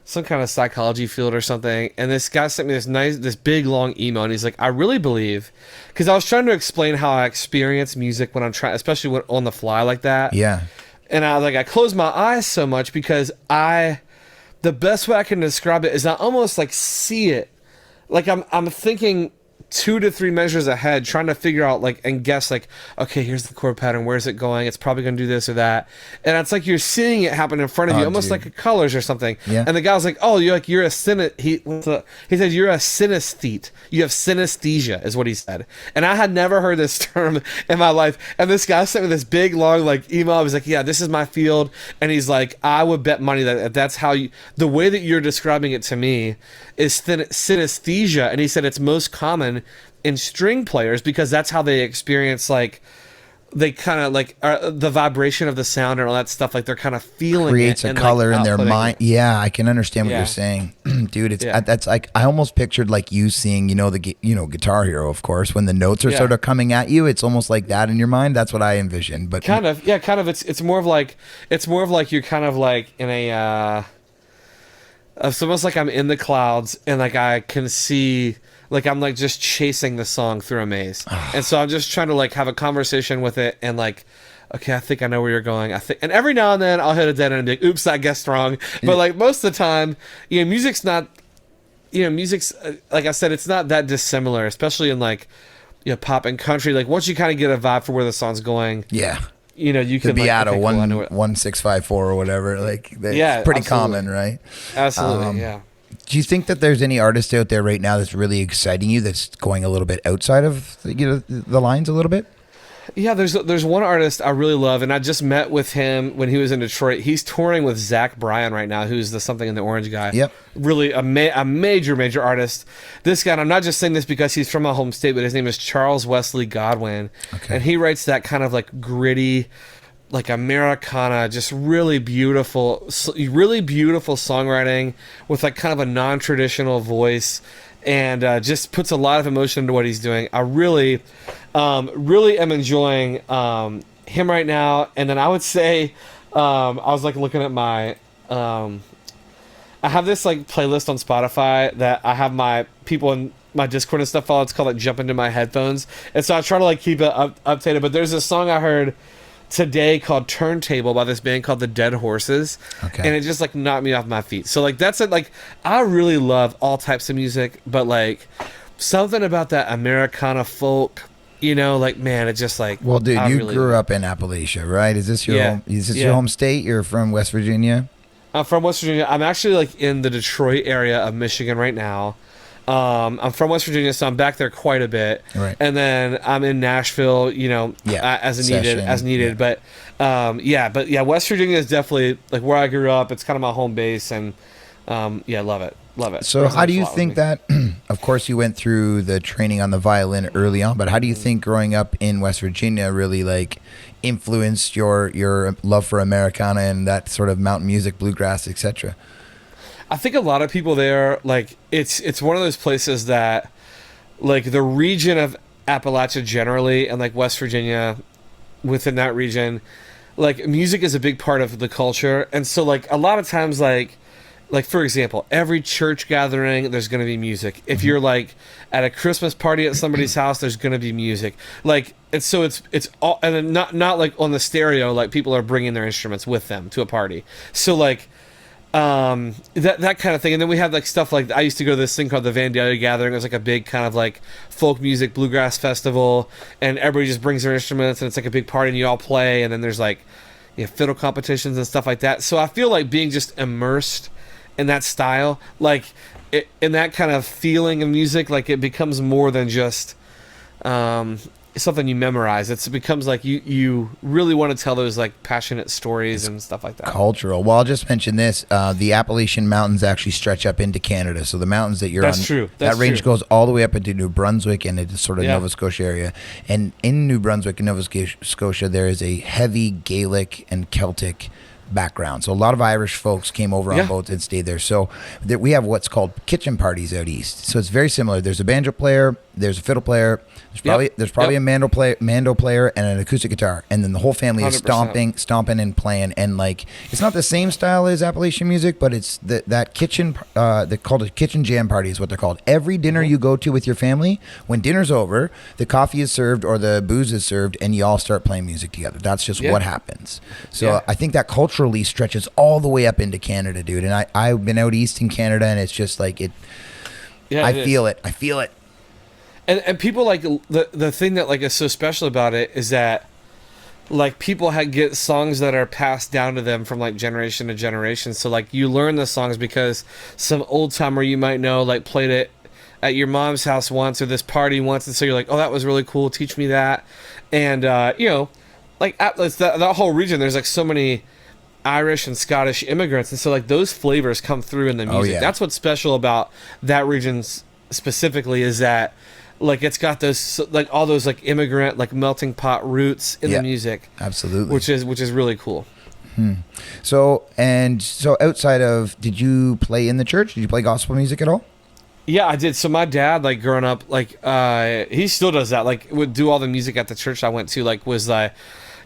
some kind of psychology field or something. And this guy sent me this big long email, and he's like, I really believe, because I was trying to explain how I experience music when I'm trying, especially when on the fly like that. Yeah. And I close my eyes so much because the best way I can describe it is I almost like see it. Like I'm thinking 2 to 3 measures ahead, trying to figure out like and guess like, okay, here's the chord pattern, where's it going, it's probably going to do this or that, and it's like you're seeing it happen in front of you, almost like a colors or something. And the guy was like, oh, you're a he said you're a synesthete, you have synesthesia is what he said, and I had never heard this term in my life. And this guy sent me this big long like email. He was like, yeah, this is my field, and he's like, I would bet money that that's how you, the way that you're describing it to me is synesthesia. And he said it's most common in string players because that's how they experience, like they kind of like the vibration of the sound and all that stuff, like they're kind of feeling creates it a and, color like, in their mind. Yeah, I can understand what Yeah. you're saying. Dude, it's Yeah. that's like I almost pictured like you seeing, Guitar Hero, of course, when the notes are Yeah. sort of coming at you, it's almost like that in your mind. That's what I envisioned. But kind of it's more of like you're kind of like in a it's almost like I'm in the clouds and like I can see, like I'm like just chasing the song through a maze. And so I'm just trying to like have a conversation with it and like, okay, I think I know where you're going. And every now and then I'll hit a dead end and be like, oops, I guessed wrong. But like most of the time, music's not, like I said, it's not that dissimilar, especially in like, pop and country. Like once you kind of get a vibe for where the song's going, yeah. you To can be like, out of okay, cool, I know it. 1654 or whatever, like that's Yeah, pretty absolutely. common, right? Absolutely, yeah. Do you think that there's any artist out there right now that's really exciting you, that's going a little bit outside of the lines a little bit? Yeah, there's one artist I really love, and I just met with him when he was in Detroit. He's touring with Zach Bryan right now, who's the Something in the Orange guy. Yep. Really a major artist. This guy, and I'm not just saying this because he's from my home state, but his name is Charles Wesley Godwin. Okay. And he writes that kind of like gritty, like Americana, just really beautiful songwriting with like kind of a non-traditional voice, and just puts a lot of emotion into what he's doing. I really am enjoying him right now. And then I would say I was like looking at my I have this like playlist on Spotify that I have my people in my Discord and stuff follow. It's called like Jump Into My Headphones, and so I try to like keep it updated. But there's a song I heard today called Turntable by this band called the Dead Horses. Okay. And it just like knocked me off my feet. So like that's it. Like I really love all types of music, but like something about that Americana folk, like man, it's just like, Well, dude, you grew up in Appalachia, right? Is this your Yeah. home? Is this Yeah. your home state? You're from West Virginia? I'm from West Virginia. I'm actually like in the Detroit area of Michigan right now. I'm from West Virginia, so I'm back there quite a bit. Right. And then I'm in Nashville, Yeah, as needed. yeah. But West Virginia is definitely like where I grew up. It's kind of my home base, and love it. So how do you Resonates a lot with think me. that, of course you went through the training on the violin early on, but how do you think growing up in West Virginia really like influenced your love for Americana and that sort of mountain music, bluegrass, etc.? I think a lot of people there, like it's one of those places that like the region of Appalachia generally and like West Virginia within that region, like music is a big part of the culture. And so like a lot of times like for example, every church gathering there's going to be music. If you're like at a Christmas party at somebody's house, there's going to be music. Like it's all, and then not like on the stereo, like people are bringing their instruments with them to a party. So like that kind of thing. And then we have like stuff like I used to go to this thing called the Vandalia Gathering. It was like a big kind of like folk music bluegrass festival, and everybody just brings their instruments and it's like a big party and you all play, and then there's like fiddle competitions and stuff like that. So I feel like being just immersed in that style, like in that kind of feeling of music, like it becomes more than just something you memorize. It becomes like you really want to tell those like passionate stories and stuff like that. Cultural. Well, I'll just mention this. The Appalachian Mountains actually stretch up into Canada. So the mountains that you're That's on, true. that range goes all the way up into New Brunswick and into sort of Yeah. Nova Scotia area. And in New Brunswick and Nova Scotia, there is a heavy Gaelic and Celtic background. So a lot of Irish folks came over on boats and stayed there. So we have what's called kitchen parties out east. So it's very similar. There's a banjo player, there's a fiddle player, there's probably a mando player and an acoustic guitar, and then the whole family is 100%. stomping and playing. And like it's not the same style as Appalachian music, but it's that kitchen they're called a kitchen jam party is what they're called. Every dinner you go to with your family, when dinner's over, the coffee is served or the booze is served and you all start playing music together. That's just what happens. So I think that culturally stretches all the way up into Canada, dude. And I've been out east in Canada, and it's just like it. I feel it. And people like the thing that like is so special about it is that like people get songs that are passed down to them from like generation to generation. So like you learn the songs because some old timer you might know like played it at your mom's house once or this party once, and so you're like, oh, that was really cool, teach me that. And you know, like that whole region, there's like so many Irish and Scottish immigrants, and so like those flavors come through in the music. yeah. That's what's special about that region specifically, is that like it's got those like all those like immigrant like melting pot roots in the music. Absolutely. Which is really cool. So outside of, did you play in the church? Did you play gospel music at all? Yeah, I did. So my dad, like growing up, like he still does that. Like would do all the music at the church I went to. Like was like,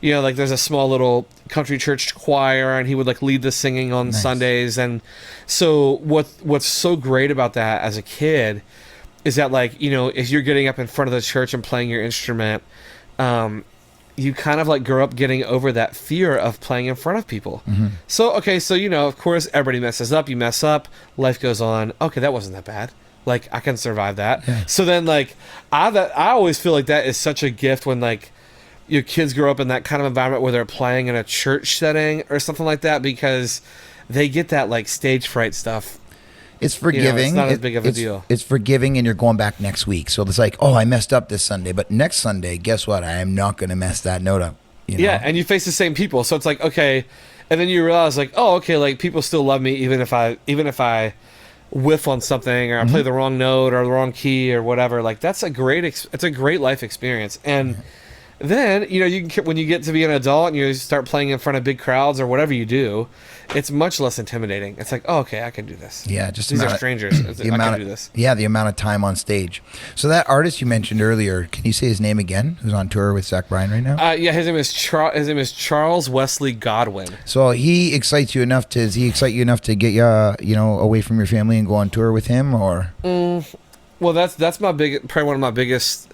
you know, like there's a small little country church choir, and he would like lead the singing on Sundays. And so what's so great about that as a kid is that, like, you know, if you're getting up in front of the church and playing your instrument, you kind of like grow up getting over that fear of playing in front of people. So okay, so you know, of course everybody messes up. You mess up, life goes on. Okay, that wasn't that bad. Like I can survive that. Yeah. So then like I always feel like that is such a gift when like your kids grow up in that kind of environment where they're playing in a church setting or something like that, because they get that like stage fright stuff. It's forgiving. You know, it's not as big of a deal. It's forgiving, and you're going back next week. So it's like, oh, I messed up this Sunday, but next Sunday, guess what? I am not going to mess that note up. You know? Yeah, and you face the same people, so it's like, okay, and then you realize like, oh, okay, like people still love me even if I whiff on something, or I play the wrong note or the wrong key or whatever. Like that's a great it's a great life experience. And then, you know, you can, when you get to be an adult and you start playing in front of big crowds or whatever you do, it's much less intimidating. It's like, oh, okay, I can do this. Yeah, just these are strangers. I can do this. Yeah, the amount of time on stage. So that artist you mentioned earlier, can you say his name again? Who's on tour with Zach Bryan right now? Yeah, his name is Charles Wesley Godwin. So he excites you enough to? Does he excite you enough to get you, away from your family and go on tour with him, or? Well, that's probably one of my biggest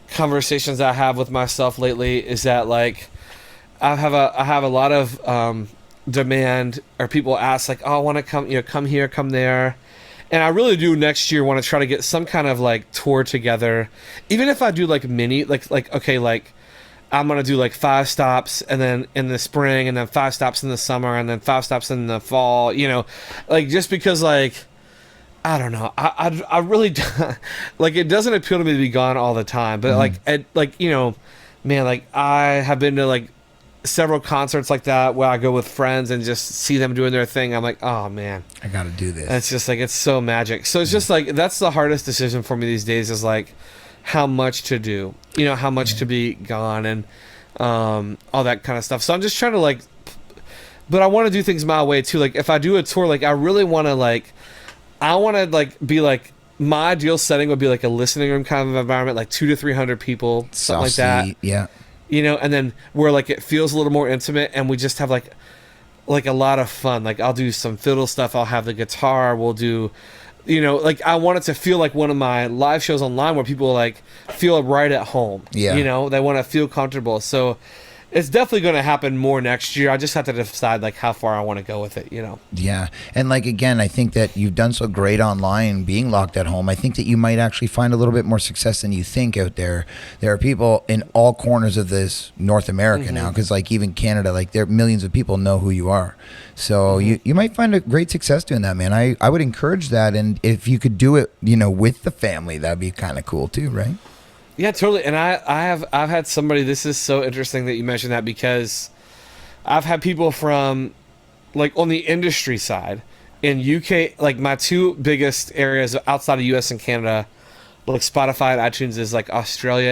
conversations I have with myself lately, is that like I have a lot of demand, or people ask like, oh, I want to come here, come there, and I really do next year want to try to get some kind of like tour together, even if I do like mini like okay, like I'm gonna do like 5 stops, and then in the spring, and then 5 stops in the summer, and then 5 stops in the fall, you know, like just because like I don't know. I really like, it doesn't appeal to me to be gone all the time, but like you know, man, like I have been to like several concerts like that where I go with friends and just see them doing their thing. I'm like, oh man, I got to do this. And it's just like, it's so magic. So it's just like, that's the hardest decision for me these days, is like how much to do, you know, how much to be gone, and all that kind of stuff. So I'm just trying to like, but I want to do things my way too. Like if I do a tour, like I really want to like, I want to like be like, my ideal setting would be like a listening room kind of environment, like 200 to 300 people, something like that. Yeah. You know, and then where like it feels a little more intimate, and we just have like a lot of fun. Like I'll do some fiddle stuff. I'll have the guitar. We'll do, you know, like I want it to feel like one of my live shows online where people like feel right at home. Yeah. You know, they want to feel comfortable. So it's definitely going to happen more next year. I just have to decide like how far I want to go with it, you know? Yeah. And like, again, I think that you've done so great online being locked at home. I think that you might actually find a little bit more success than you think out there. There are people in all corners of this North America now, because like even Canada, like there millions of people know who you are. So you might find a great success doing that, man. I would encourage that. And if you could do it, you know, with the family, that'd be kind of cool too, right? Yeah, totally. And I've had somebody, this is so interesting that you mentioned that, because I've had people from like on the industry side in UK, like my 2 biggest areas outside of US and Canada, like Spotify and iTunes, is like Australia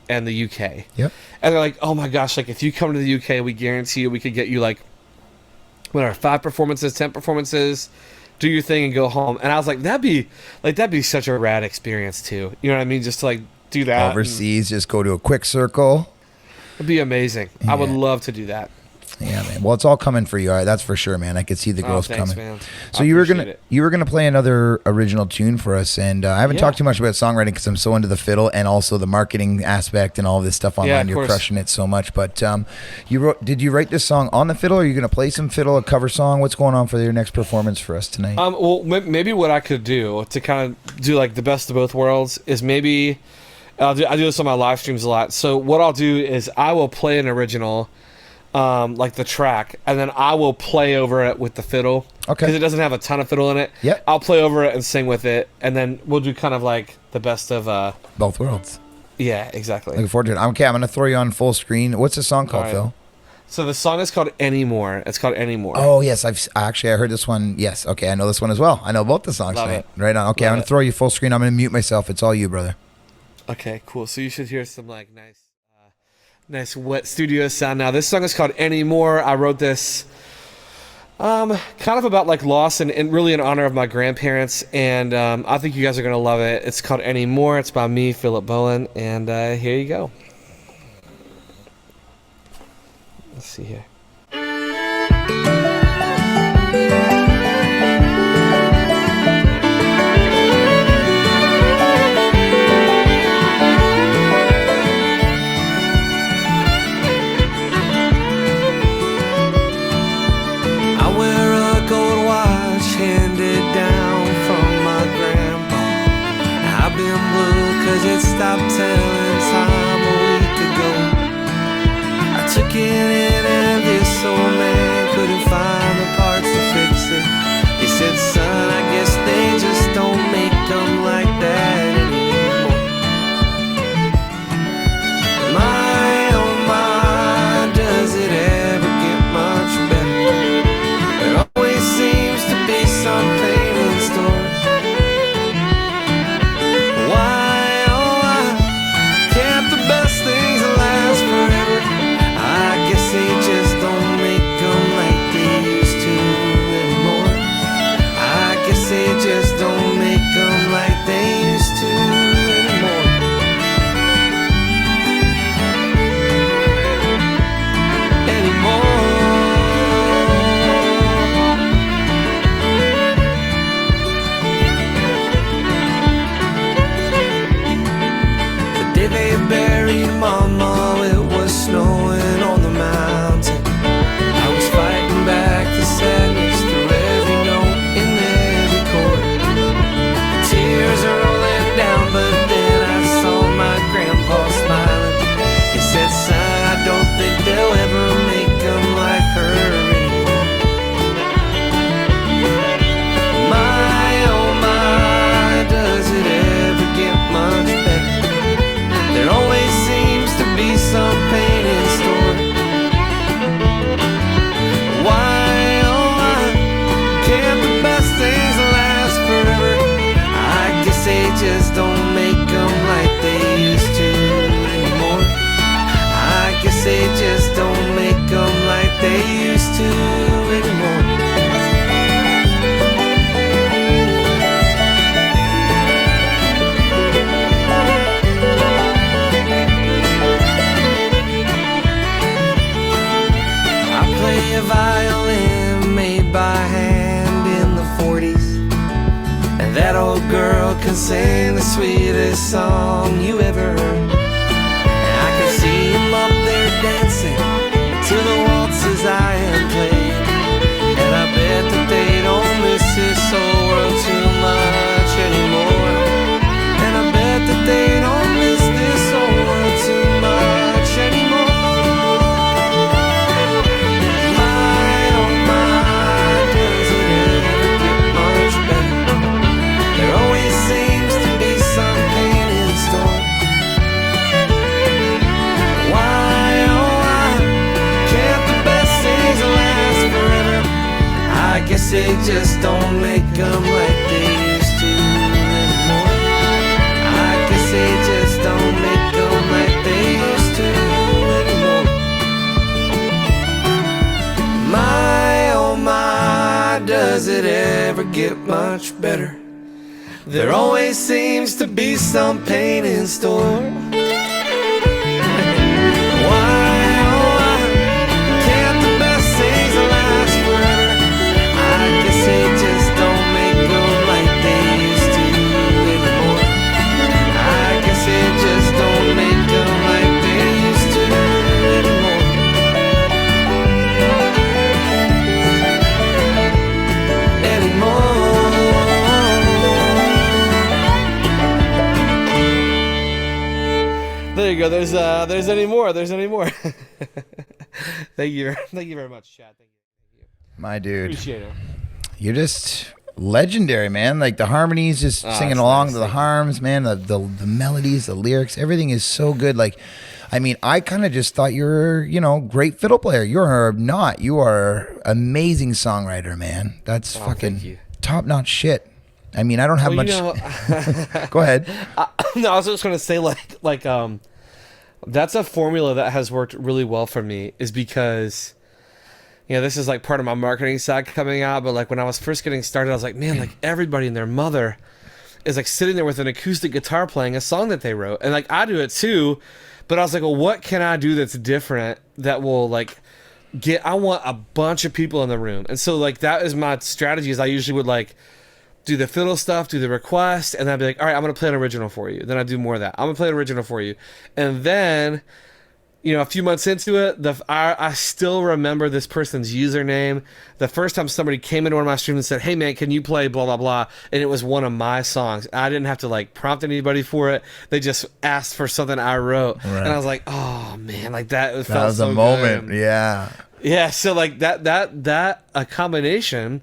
and the UK. Yep. And they're like, oh my gosh, like if you come to the UK, we guarantee you we could get you like, whatever, 5 performances, 10 performances, do your thing and go home. And I was like, that'd be such a rad experience too. You know what I mean? Just to like do that overseas, just go to a quick circle. It'd be amazing. Yeah. I would love to do that. Yeah, man. Well, it's all coming for you. All right, that's for sure, man. I could see the growth thanks, coming. man. So I you were appreciate gonna it. you were gonna play another original tune for us, and I haven't Yeah. talked too much about songwriting because I'm so into the fiddle and also the marketing aspect and all this stuff online. of You're course. crushing it so much. But did you write this song on the fiddle? Or are you gonna play some fiddle, a cover song? What's going on for your next performance for us tonight? Well, maybe what I could do to kind of do like the best of both worlds is maybe I do this on my live streams a lot. So what I'll do is I will play an original, like the track, and then I will play over it with the fiddle. Okay. Because it doesn't have a ton of fiddle in it. Yep. I'll play over it and sing with it, and then we'll do kind of like the best of. Both worlds. Yeah, exactly. Looking forward to it. Okay, I'm gonna throw you on full screen. What's the song called, All right. Phil? So the song is called Anymore. It's called Anymore. Oh yes, I heard this one. Yes, okay, I know this one as well. I know both the songs. Love tonight. it. Right on. Okay, Love I'm gonna it. throw you full screen. I'm gonna mute myself. It's all you, brother. Okay, cool. So you should hear some like nice wet studio sound. Now this song is called Anymore. I wrote this kind of about like loss and really in honor of my grandparents, and I think you guys are gonna love it. It's called Anymore. It's by me, Philip Bowen, and here you go. Let's see here. I wear a gold watch handed down from my grandpa. I've been blue 'cause it stopped telling time a week ago. I took it in and this old man couldn't find the parts to fix it. He said, son, I guess they just don't make them like that anymore. My, oh my, does it ever get much better? There always seems to be something in store. Why, oh why, can't the best things last forever? I guess they just don't make them like they used to anymore. I guess they just don't make them like they used to anymore. The day they buried Mama, it was snowing on the mountain. I was fighting back the sadness through every note in every chord. The tears are rolling down, but then I saw my grandpa smiling. He said, son, I don't think they'll ever make them like her anymore. My, oh my, does it ever get much better? There always seems to be some pain in store. Why, oh why, can't the best things last forever? I guess they just don't make them like they used to anymore. I guess they just don't make them like they used to anymore. I play a violin made by hand in the 40s, and that old girl can sing the sweetest song you ever heard. And I can see him up there dancing to the waltzes I am playing, and I bet that they don't miss this old world too much anymore. And I bet that they don't miss this old world too much anymore. My, oh my, does it ever get much better? There always seems to be some pain in store. Why, oh why, can't the best things last forever? I guess they just don't make them like they used to anymore. I guess they just don't make them like they used to anymore. My, oh my, does it ever get much better? There always seems to be some pain in store. Why, oh why, can't the you go. There's any more. There's any more. Thank you very much, Chad. Thank you. My dude. Appreciate it. You're just legendary, man. Like the harmonies, just singing along to the harms, man. The melodies, the lyrics, everything is so good. Like, I mean, I kind of just thought you were, great fiddle player. You're not. You are amazing songwriter, man. That's fucking top-notch shit. I mean, I don't have much. Go ahead. No, I was just going to say, that's a formula that has worked really well for me, is because, this is like part of my marketing side coming out. But like when I was first getting started, I was like, man, like everybody and their mother is like sitting there with an acoustic guitar playing a song that they wrote. And like I do it too. But I was like, well, what can I do that's different that will like I want a bunch of people in the room. And so like that is my strategy, is I usually would like do the fiddle stuff, do the request, and then I'd be like, all right, I'm going to play an original for you. Then I'd do more of that. I'm going to play an original for you. And then, a few months into it, I still remember this person's username. The first time somebody came into one of my streams and said, hey man, can you play blah, blah, blah? And it was one of my songs. I didn't have to like prompt anybody for it. They just asked for something I wrote. Right. And I was like, oh man, like that was so a moment. Good. Yeah. Yeah. So like that a combination,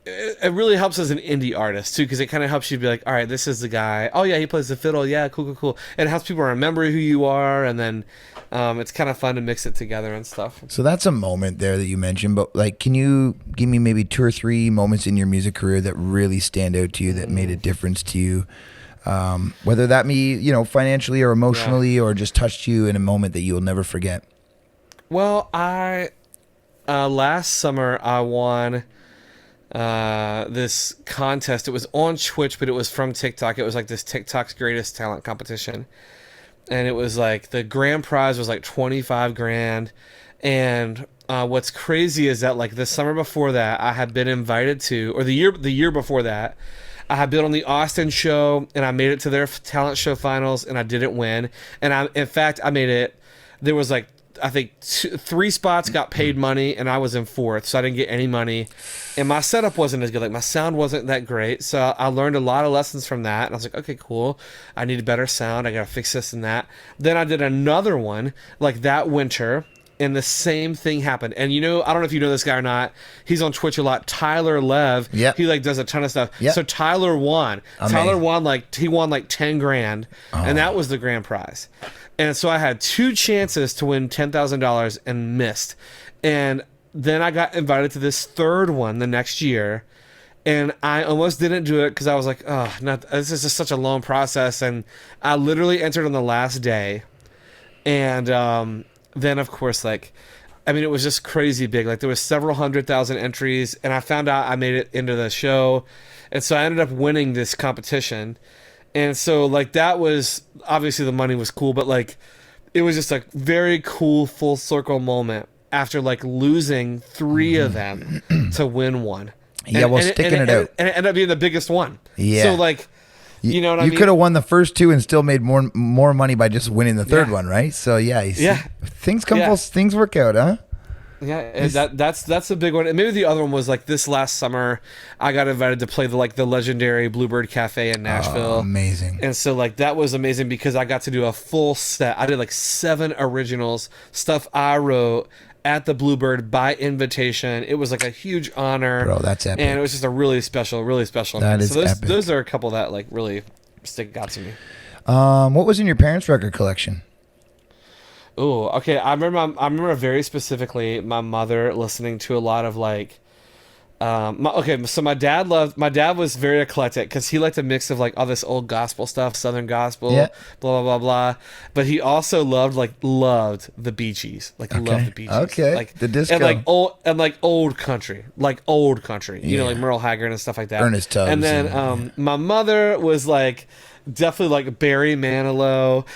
it really helps as an indie artist too, because it kind of helps you be like, all right, this is the guy. Oh yeah, he plays the fiddle. Yeah, cool. And it helps people remember who you are, and then it's kind of fun to mix it together and stuff. So that's a moment there that you mentioned, but like, can you give me maybe 2 or 3 moments in your music career that really stand out to you, that made a difference to you? Whether that be, financially or emotionally, or just touched you in a moment that you will never forget. Well, last summer I won this contest. It was on Twitch, but it was from TikTok. It was like this TikTok's Greatest Talent competition, and it was like the grand prize was like 25 grand. And what's crazy is that like the summer before that, I had been invited to, or the year before that, I had been on the Austin show, and I made it to their talent show finals, and I didn't win. And in fact I made it. There was like, I think 3 spots got paid money, and I was in 4th, so I didn't get any money. And my setup wasn't as good. Like my sound wasn't that great, so I learned a lot of lessons from that. And I was like, okay, cool. I need a better sound. I gotta fix this and that. Then I did another one like that winter, and the same thing happened. And I don't know if you know this guy or not. He's on Twitch a lot. Tyler Lev. Yep. He like does a ton of stuff. Yep. So Tyler won. Amazing. Tyler won he won like 10 grand, and that was the grand prize. And so I had 2 chances to win $10,000 and missed. And then I got invited to this 3rd one the next year, and I almost didn't do it because I was like, oh, this is just such a long process. And I literally entered on the last day. And then, of course, it was just crazy big. Like there was several 100,000 entries, and I found out I made it into the show. And so I ended up winning this competition. And so, that was, obviously the money was cool, but, it was just a very cool full circle moment after, losing 3 of them to win one. Yeah, sticking it out. And it ended up being the biggest one. Yeah. So, you know what I mean? You could have won the first 2 and still made more money by just winning the 3rd one, right? So, things work out, huh? Yeah, that's a big one. And maybe the other one was this last summer, I got invited to play the legendary Bluebird Cafe in Nashville. Oh, amazing. And so that was amazing because I got to do a full set. I did 7 originals, stuff I wrote at the Bluebird by invitation. It was a huge honor. Bro, that's epic. And it was just a really special That is epic. Those are a couple that really stick out to me. What was in your parents' record collection? Oh, okay. I remember very specifically my mother listening to a lot of so my dad was very eclectic because he liked a mix of all this old gospel stuff, Southern gospel, blah blah blah blah. But he also loved the Bee Gees, loved the Bee Gees, okay, the disco, and old country, like Merle Haggard and stuff like that. Ernest Tubbs. And then my mother was definitely Barry Manilow,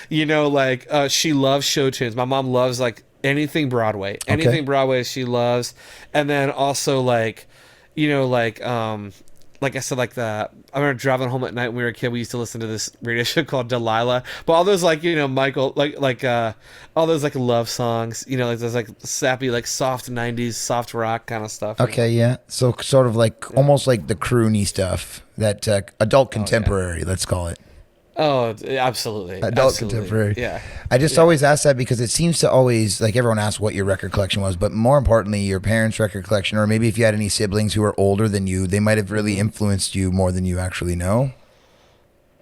she loves show tunes. My mom loves anything Broadway, Broadway she loves. And then also I said, I remember driving home at night when we were a kid, we used to listen to this radio show called Delilah. But all those Michael, all those love songs, those sappy, soft 90s, soft rock kind of stuff. Okay, yeah. So sort of almost like the croony stuff, that adult contemporary, let's call it. Oh, absolutely. Adult Absolutely. contemporary. Yeah. I just Yeah. always ask that because it seems to always, like, everyone asks what your record collection was, but more importantly, your parents' record collection, or maybe if you had any siblings who were older than you, they might have really influenced you more than you actually know.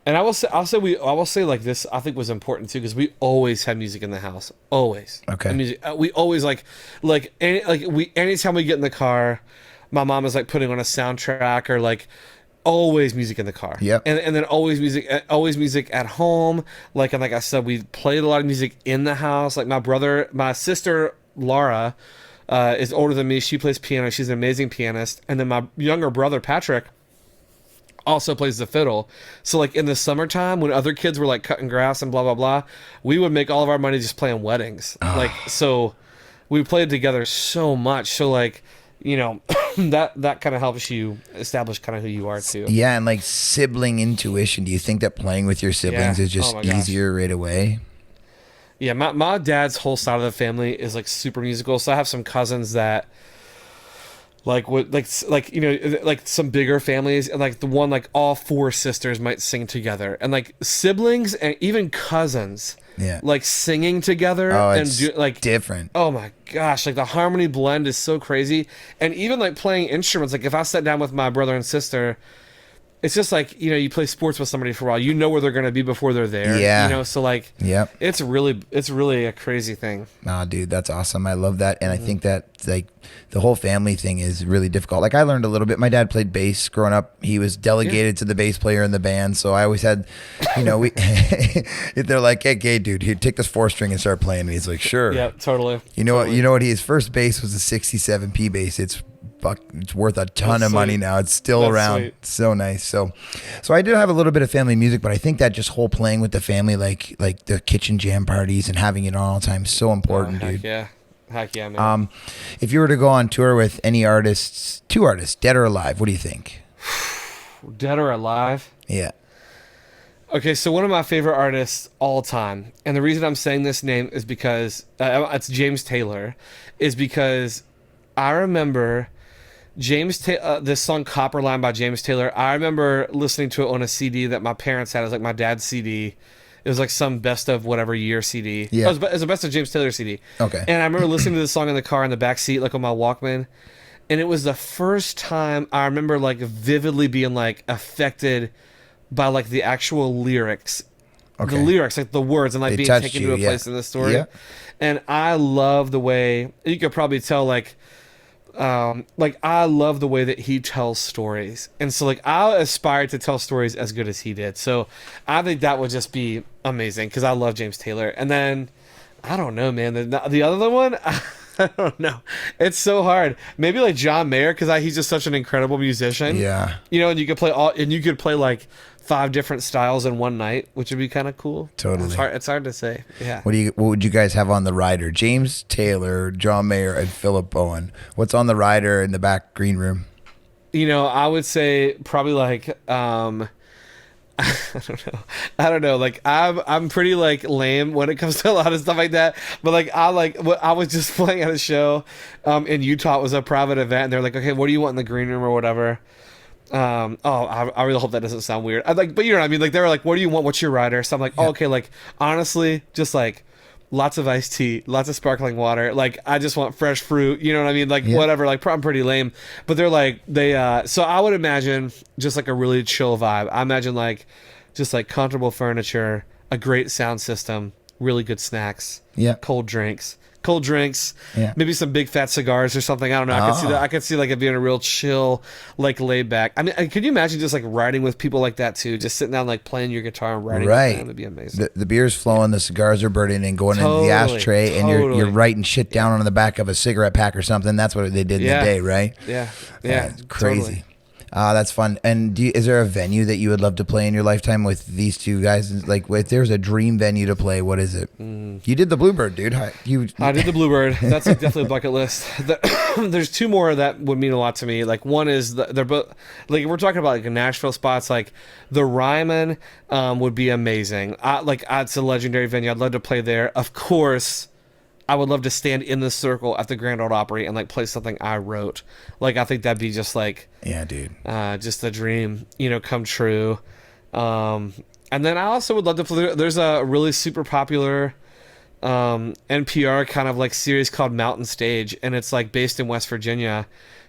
And I will say like this. I think was important too because we always had music in the house. Always. Okay. And music. We always anytime we get in the car, my mom is like putting on a soundtrack or like always music in the car. Yep. And then always music at home. And like I said, we played a lot of music in the house. Like my sister Laura, is older than me. She plays piano. She's an amazing pianist. And then my younger brother Patrick also plays the fiddle. So like in the summertime when other kids were like cutting grass and blah blah blah, we would make all of our money just playing weddings. So we played together so much. So like, that kind of helps you establish kind of who you are too. Yeah, and like sibling intuition. Do you think that playing with your siblings Yeah. is just Oh my gosh. easier right away? Yeah, my dad's whole side of the family is like super musical. So I have some cousins that like some bigger families, and like the one like all four sisters might sing together, and like siblings and even cousins, Yeah. like singing together Oh, and it's like different. oh my gosh, like the harmony blend is so crazy. And even like playing instruments, like if I sat down with my brother and sister, it's just like, you play sports with somebody for a while, you know where they're going to be before they're there. Yeah. So like, Yep. it's really a crazy thing. Nah, dude, that's awesome. I love that. And I think that like the whole family thing is really difficult. Like I learned a little bit. My dad played bass growing up. He was delegated to the bass player in the band. So I always had, we they're like, hey, dude, here, take this 4-string and start playing. And he's like, sure. Yeah, totally. You know Totally. what? His first bass was a 67P bass. It's worth a ton That's of money sweet. now. It's still That's around. sweet. So nice. So I do have a little bit of family music, but I think that just whole playing with the family, like the kitchen jam parties and having it on all the time is so important, Heck dude. yeah. Heck yeah, man. If you were to go on tour with any artists, 2 artists, dead or alive, what do you think? Dead or alive? Yeah. Okay, so one of my favorite artists all time, and the reason I'm saying this name is because it's James Taylor, is because I remember this song Copperline by James Taylor. I remember listening to it on a CD that my parents had. It was like my dad's CD. It was like some best of whatever year CD. Yeah. It was a best of James Taylor CD. Okay. And I remember listening to this song in the car in the back seat, like on my Walkman. And it was the first time I remember like vividly being like affected by like the actual lyrics. Okay. The lyrics, like the words, and like They being touched taken you, to a yeah. place in the story. Yeah. And I love the way, you could probably tell like I love the way that he tells stories. And so like I aspire to tell stories as good as he did. So I think that would just be amazing because I love James Taylor. And then I don't know, man, the other one, I don't know. It's so hard. Maybe like John Mayer because he's just such an incredible musician. Yeah. And you could play like 5 different styles in one night, which would be kind of cool. Totally. It's hard to say. Yeah. What would you guys have on the rider? James Taylor, John Mayer, and Philip Bowen. What's on the rider in the back green room? I would say probably like I don't know. Like I'm pretty like lame when it comes to a lot of stuff like that. But like I was just playing at a show in Utah. It was a private event, and they're like, okay, what do you want in the green room or whatever? I really hope that doesn't sound weird. But you know what I mean? Like they were like, what do you want? What's your rider? So I'm like, oh, okay, like honestly, just like lots of iced tea, lots of sparkling water. Like I just want fresh fruit. You know what I mean? Like whatever. Like I'm pretty lame, but they're like so I would imagine just like a really chill vibe. I imagine like just like comfortable furniture, a great sound system, really good snacks, cold drinks. Maybe some big fat cigars or something. I don't know. I could see that. I could see like it being a real chill, like laid back. I mean, could you imagine just like riding with people like that too? Just sitting down, like playing your guitar and writing. Right. That'd be amazing. The beer's flowing, the cigars are burning and going into the ashtray, and you're writing shit down on the back of a cigarette pack or something. That's what they did in the day, right? Yeah. It's crazy. Totally. That's fun. And is there a venue that you would love to play in your lifetime with these two guys? Like, if there's a dream venue to play, what is it? You did the Bluebird, dude. I did the Bluebird. That's like definitely a bucket list. There's 2 more that would mean a lot to me. Like one is they're both like we're talking about like Nashville spots. Like the Ryman would be amazing. It's a legendary venue. I'd love to play there. Of course. I would love to stand in the circle at the Grand Ole Opry and like play something I wrote. Like I think that'd be just like dude, just a dream, come true. I And then I also would love to play. There's a really super popular NPR kind of like series called Mountain Stage, and it's like based in West Virginia,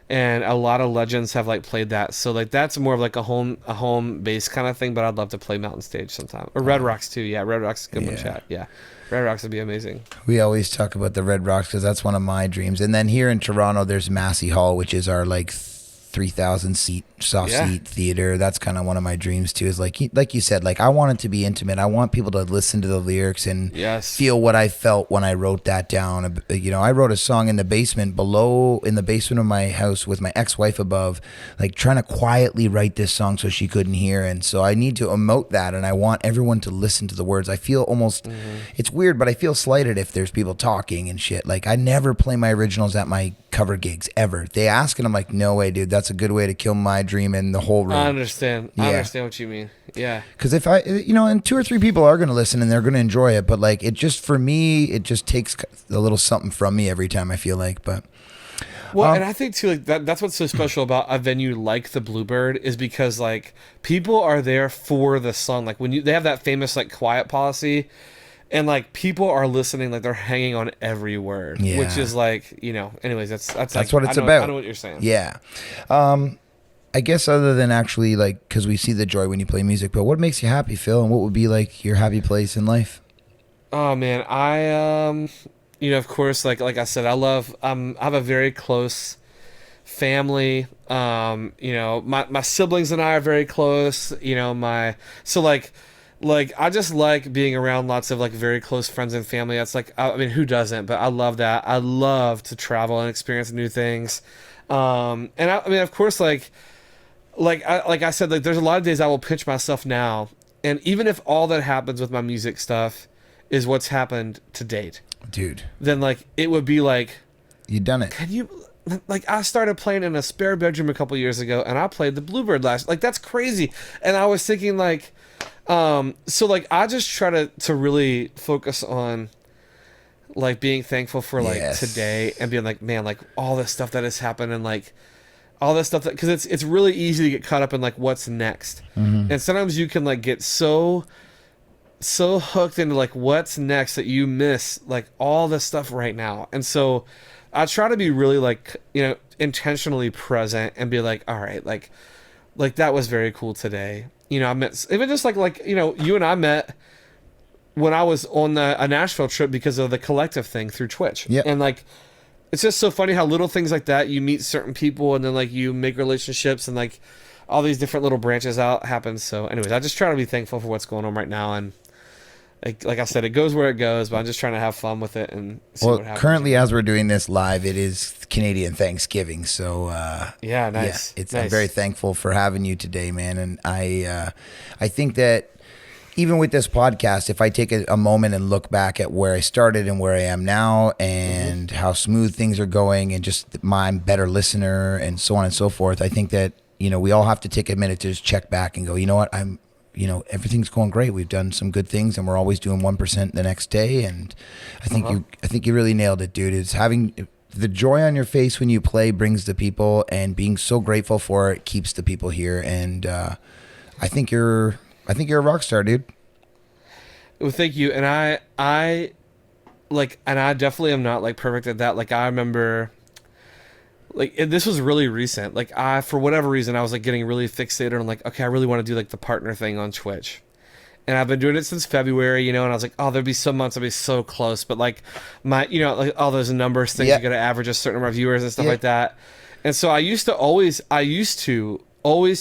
and a lot of legends have like played that. So like that's more of like a home base kind of thing. But I'd love to play Mountain Stage sometime, or Red Rocks too. Yeah, Red Rocks is a good one. Chat. Yeah, Red Rocks would be amazing. We always talk about the Red Rocks because that's one of my dreams. And then here in Toronto, there's Massey Hall, which is our like 3,000 seat soft seat theater. That's kind of one of my dreams too, is like you said, like I want it to be intimate. I want people to listen to the lyrics and feel what I felt when I wrote that down. You know, I wrote a song in the basement of my house with my ex-wife above, like trying to quietly write this song so she couldn't hear. And so I need to emote that, and I want everyone to listen to the words. I feel almost it's weird, but I feel slighted if there's people talking and shit. Like I never play my originals at my cover gigs ever. They ask and I'm like, no way, dude, that's a good way to kill my dream in the whole room. I understand. I understand what you mean. Yeah. Because if I, and 2 or 3 people are going to listen and they're going to enjoy it, but like it just, for me, it just takes a little something from me every time, I feel like. But well, and I think too, like that's what's so special about a venue like the Bluebird, is because like people are there for the song. Like when they have that famous like quiet policy, and like people are listening, like they're hanging on every word, which is like, anyways, that's like, what it's about. I know what you're saying. Yeah. I guess other than actually like, because we see the joy when you play music, but what makes you happy, Phil? And what would be like your happy place in life? Oh man, I of course, like I said, I have a very close family. My siblings and I are very close. I just like being around lots of like very close friends and family. That's like, I mean, who doesn't? But I love that. I love to travel and experience new things. And I mean, of course, like I said, like there's a lot of days I will pinch myself now, and even if all that happens with my music stuff is what's happened to date, dude, then like it would be like, you done it. Can you, like, I started playing in a spare bedroom a couple years ago, and I played the Bluebird like that's crazy. And I was thinking like, so like I just try to really focus on like being thankful for like today, and being like, man, like all this stuff that has happened, and like all this stuff that, because it's really easy to get caught up in like what's next. And sometimes you can like get so hooked into like what's next that you miss like all this stuff right now. And so I try to be really like, intentionally present and be like, all right, like that was very cool today. I met, even just like you and I met when I was on a Nashville trip because of the collective thing through Twitch. And like, it's just so funny how little things like that, you meet certain people and then like you make relationships, and like all these different little branches out happen. So anyways, I just try to be thankful for what's going on right now. And like I said, it goes where it goes, but I'm just trying to have fun with it and see what happens. Currently, as we're doing this live, it is Canadian Thanksgiving. So nice. Yeah, nice. I'm very thankful for having you today, man. And I think that even with this podcast, if I take a moment and look back at where I started and where I am now, and how smooth things are going, and just my better listener and so on and so forth, I think that, we all have to take a minute to just check back and go, you know what, everything's going great. We've done some good things, and we're always doing 1% the next day. And I think you really nailed it, dude. It's having the joy on your face when you play brings the people, and being so grateful for it keeps the people here. And I think you're a rock star, dude. Well, thank you. And I definitely am not like perfect at that. Like I remember, like this was really recent. Like for whatever reason, I was like getting really fixated on like, okay, I really want to do like the partner thing on Twitch. And I've been doing it since February, and I was like, oh, there'd be some months I'd be so close. But like my, like all those numbers things, you got to average a certain number of viewers and stuff like that. And so I used to always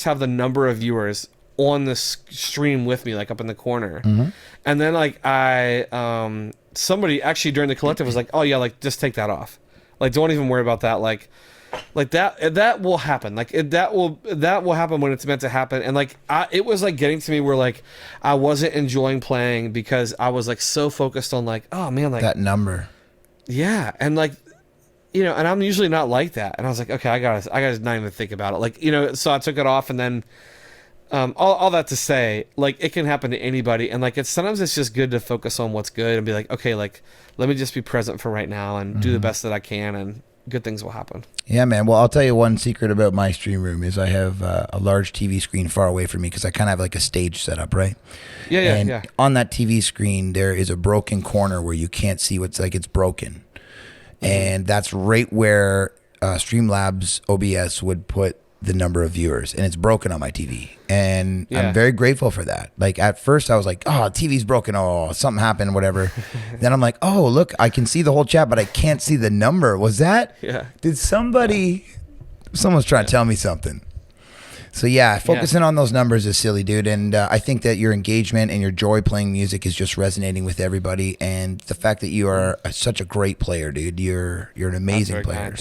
have the number of viewers on the stream with me, like up in the corner. And then like somebody actually during the collective was like, oh yeah, like just take that off, like don't even worry about that, like that will happen, like that will happen when it's meant to happen. And like it was like getting to me where like I wasn't enjoying playing because I was like so focused on like, oh man, like that number. And like, and I'm usually not like that, and I was like, okay, I gotta not even think about it, like, so I took it off. And then all that to say, like it can happen to anybody, and like sometimes it's just good to focus on what's good and be like, okay, like let me just be present for right now and do the best that I can, and good things will happen. Yeah, man. Well, I'll tell you one secret about my stream room is I have a large TV screen far away from me because I kind of have like a stage set up, right? And on that TV screen, there is a broken corner where you can't see what's like it's broken. And that's right where Streamlabs OBS would put the number of viewers, and it's broken on my TV. And I'm very grateful for that. Like at first I was like, oh, TV's broken. Oh, something happened, whatever. Then I'm like, oh, look, I can see the whole chat, but I can't see the number. Was that? Yeah. Did someone's trying to tell me something. So yeah, focusing on those numbers is silly, dude. And I think that your engagement and your joy playing music is just resonating with everybody. And the fact that you are such a great player, dude. You're an amazing player.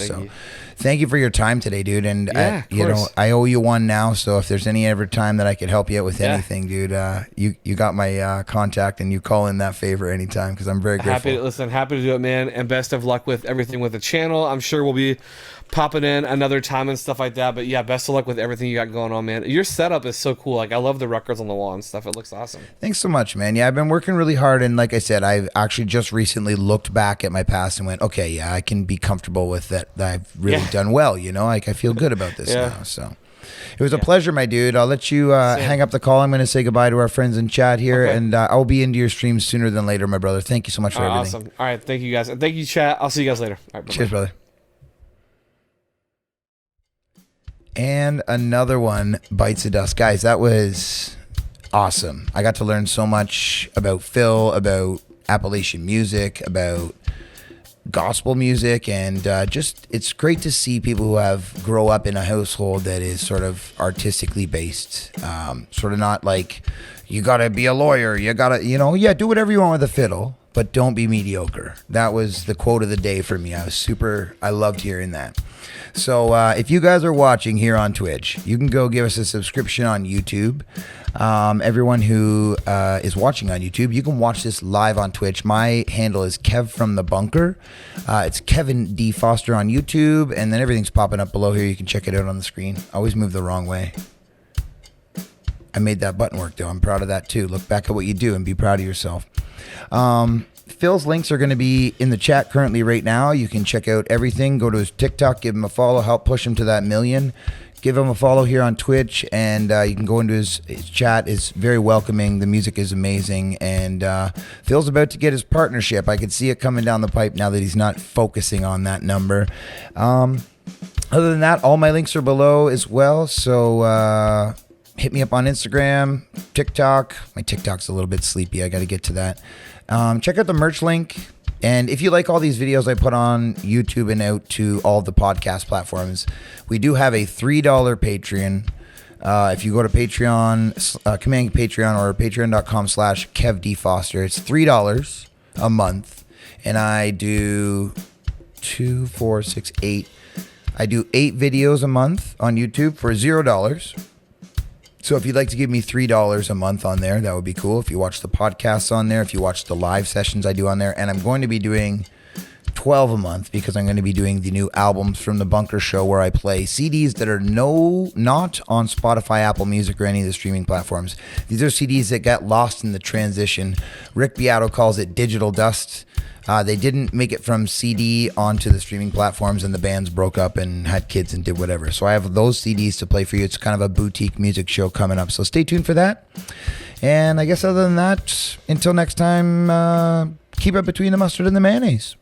Thank you for your time today, dude. And you know, I owe you one now. So if there's any ever time that I could help you out with anything, dude, you got my contact, and you call in that favor anytime because I'm very grateful. Happy to do it, man. And best of luck with everything with the channel. I'm sure we'll be popping in another time and stuff like that. But yeah, best of luck with everything you got going on, man. Your setup is so cool. Like I love the records on the wall and stuff. It looks awesome. Thanks so much, man. Yeah, I've been working really hard, and like I said, I've actually just recently looked back at my past and went, okay, yeah, I can be comfortable with that. I've really done well, you know. Like I feel good about this now. So it was a pleasure, my dude. I'll let you hang up the call. I'm going to say goodbye to our friends in chat here, and I'll be into your stream sooner than later, my brother. Thank you so much for everything. Awesome. All right, thank you guys, and thank you, chat. I'll see you guys later. All right, cheers, brother. And another one bites the dust. Guys, that was awesome. I got to learn so much about Phil, about Appalachian music, about gospel music, and just it's great to see people who have grow up in a household that is sort of artistically based, sort of not like you gotta be a lawyer, you gotta, you know, do whatever you want with a fiddle, but don't be mediocre. That was the quote of the day for me. I loved hearing that. So if you guys are watching here on Twitch, you can go give us a subscription on YouTube. Everyone who is watching on YouTube, you can watch this live on Twitch. My handle is Kev from the Bunker. It's Kevin D. Foster on YouTube, and then everything's popping up below here. You can check it out on the screen. I always move the wrong way. I made that button work, though. I'm proud of that, too. Look back at what you do and be proud of yourself. Phil's links are going to be in the chat currently right now. You can check out everything. Go to his TikTok, give him a follow, help push him to that 1 million. Give him a follow here on Twitch, and you can go into his chat. It's very welcoming. The music is amazing, and Phil's about to get his partnership. I can see it coming down the pipe now that he's not focusing on that number. Other than that, all my links are below as well, so hit me up on Instagram, TikTok. My TikTok's a little bit sleepy. I got to get to that. Check out the merch link. And if you like all these videos I put on YouTube and out to all the podcast platforms, we do have a $3 Patreon. If you go to Patreon, command Patreon or patreon.com/KevDFoster, it's $3 a month. And I do 2, 4, 6, 8. I do 8 videos a month on YouTube for $0. So if you'd like to give me $3 a month on there, that would be cool. If you watch the podcasts on there, if you watch the live sessions I do on there, and I'm going to be doing 12 a month because I'm going to be doing the new albums from the Bunker Show where I play CDs that are not on Spotify, Apple Music, or any of the streaming platforms. These are CDs that got lost in the transition. Rick Beato calls it digital dust. They didn't make it from CD onto the streaming platforms, and the bands broke up and had kids and did whatever. So I have those CDs to play for you. It's kind of a boutique music show coming up. So stay tuned for that. And I guess other than that, until next time, keep it between the mustard and the mayonnaise.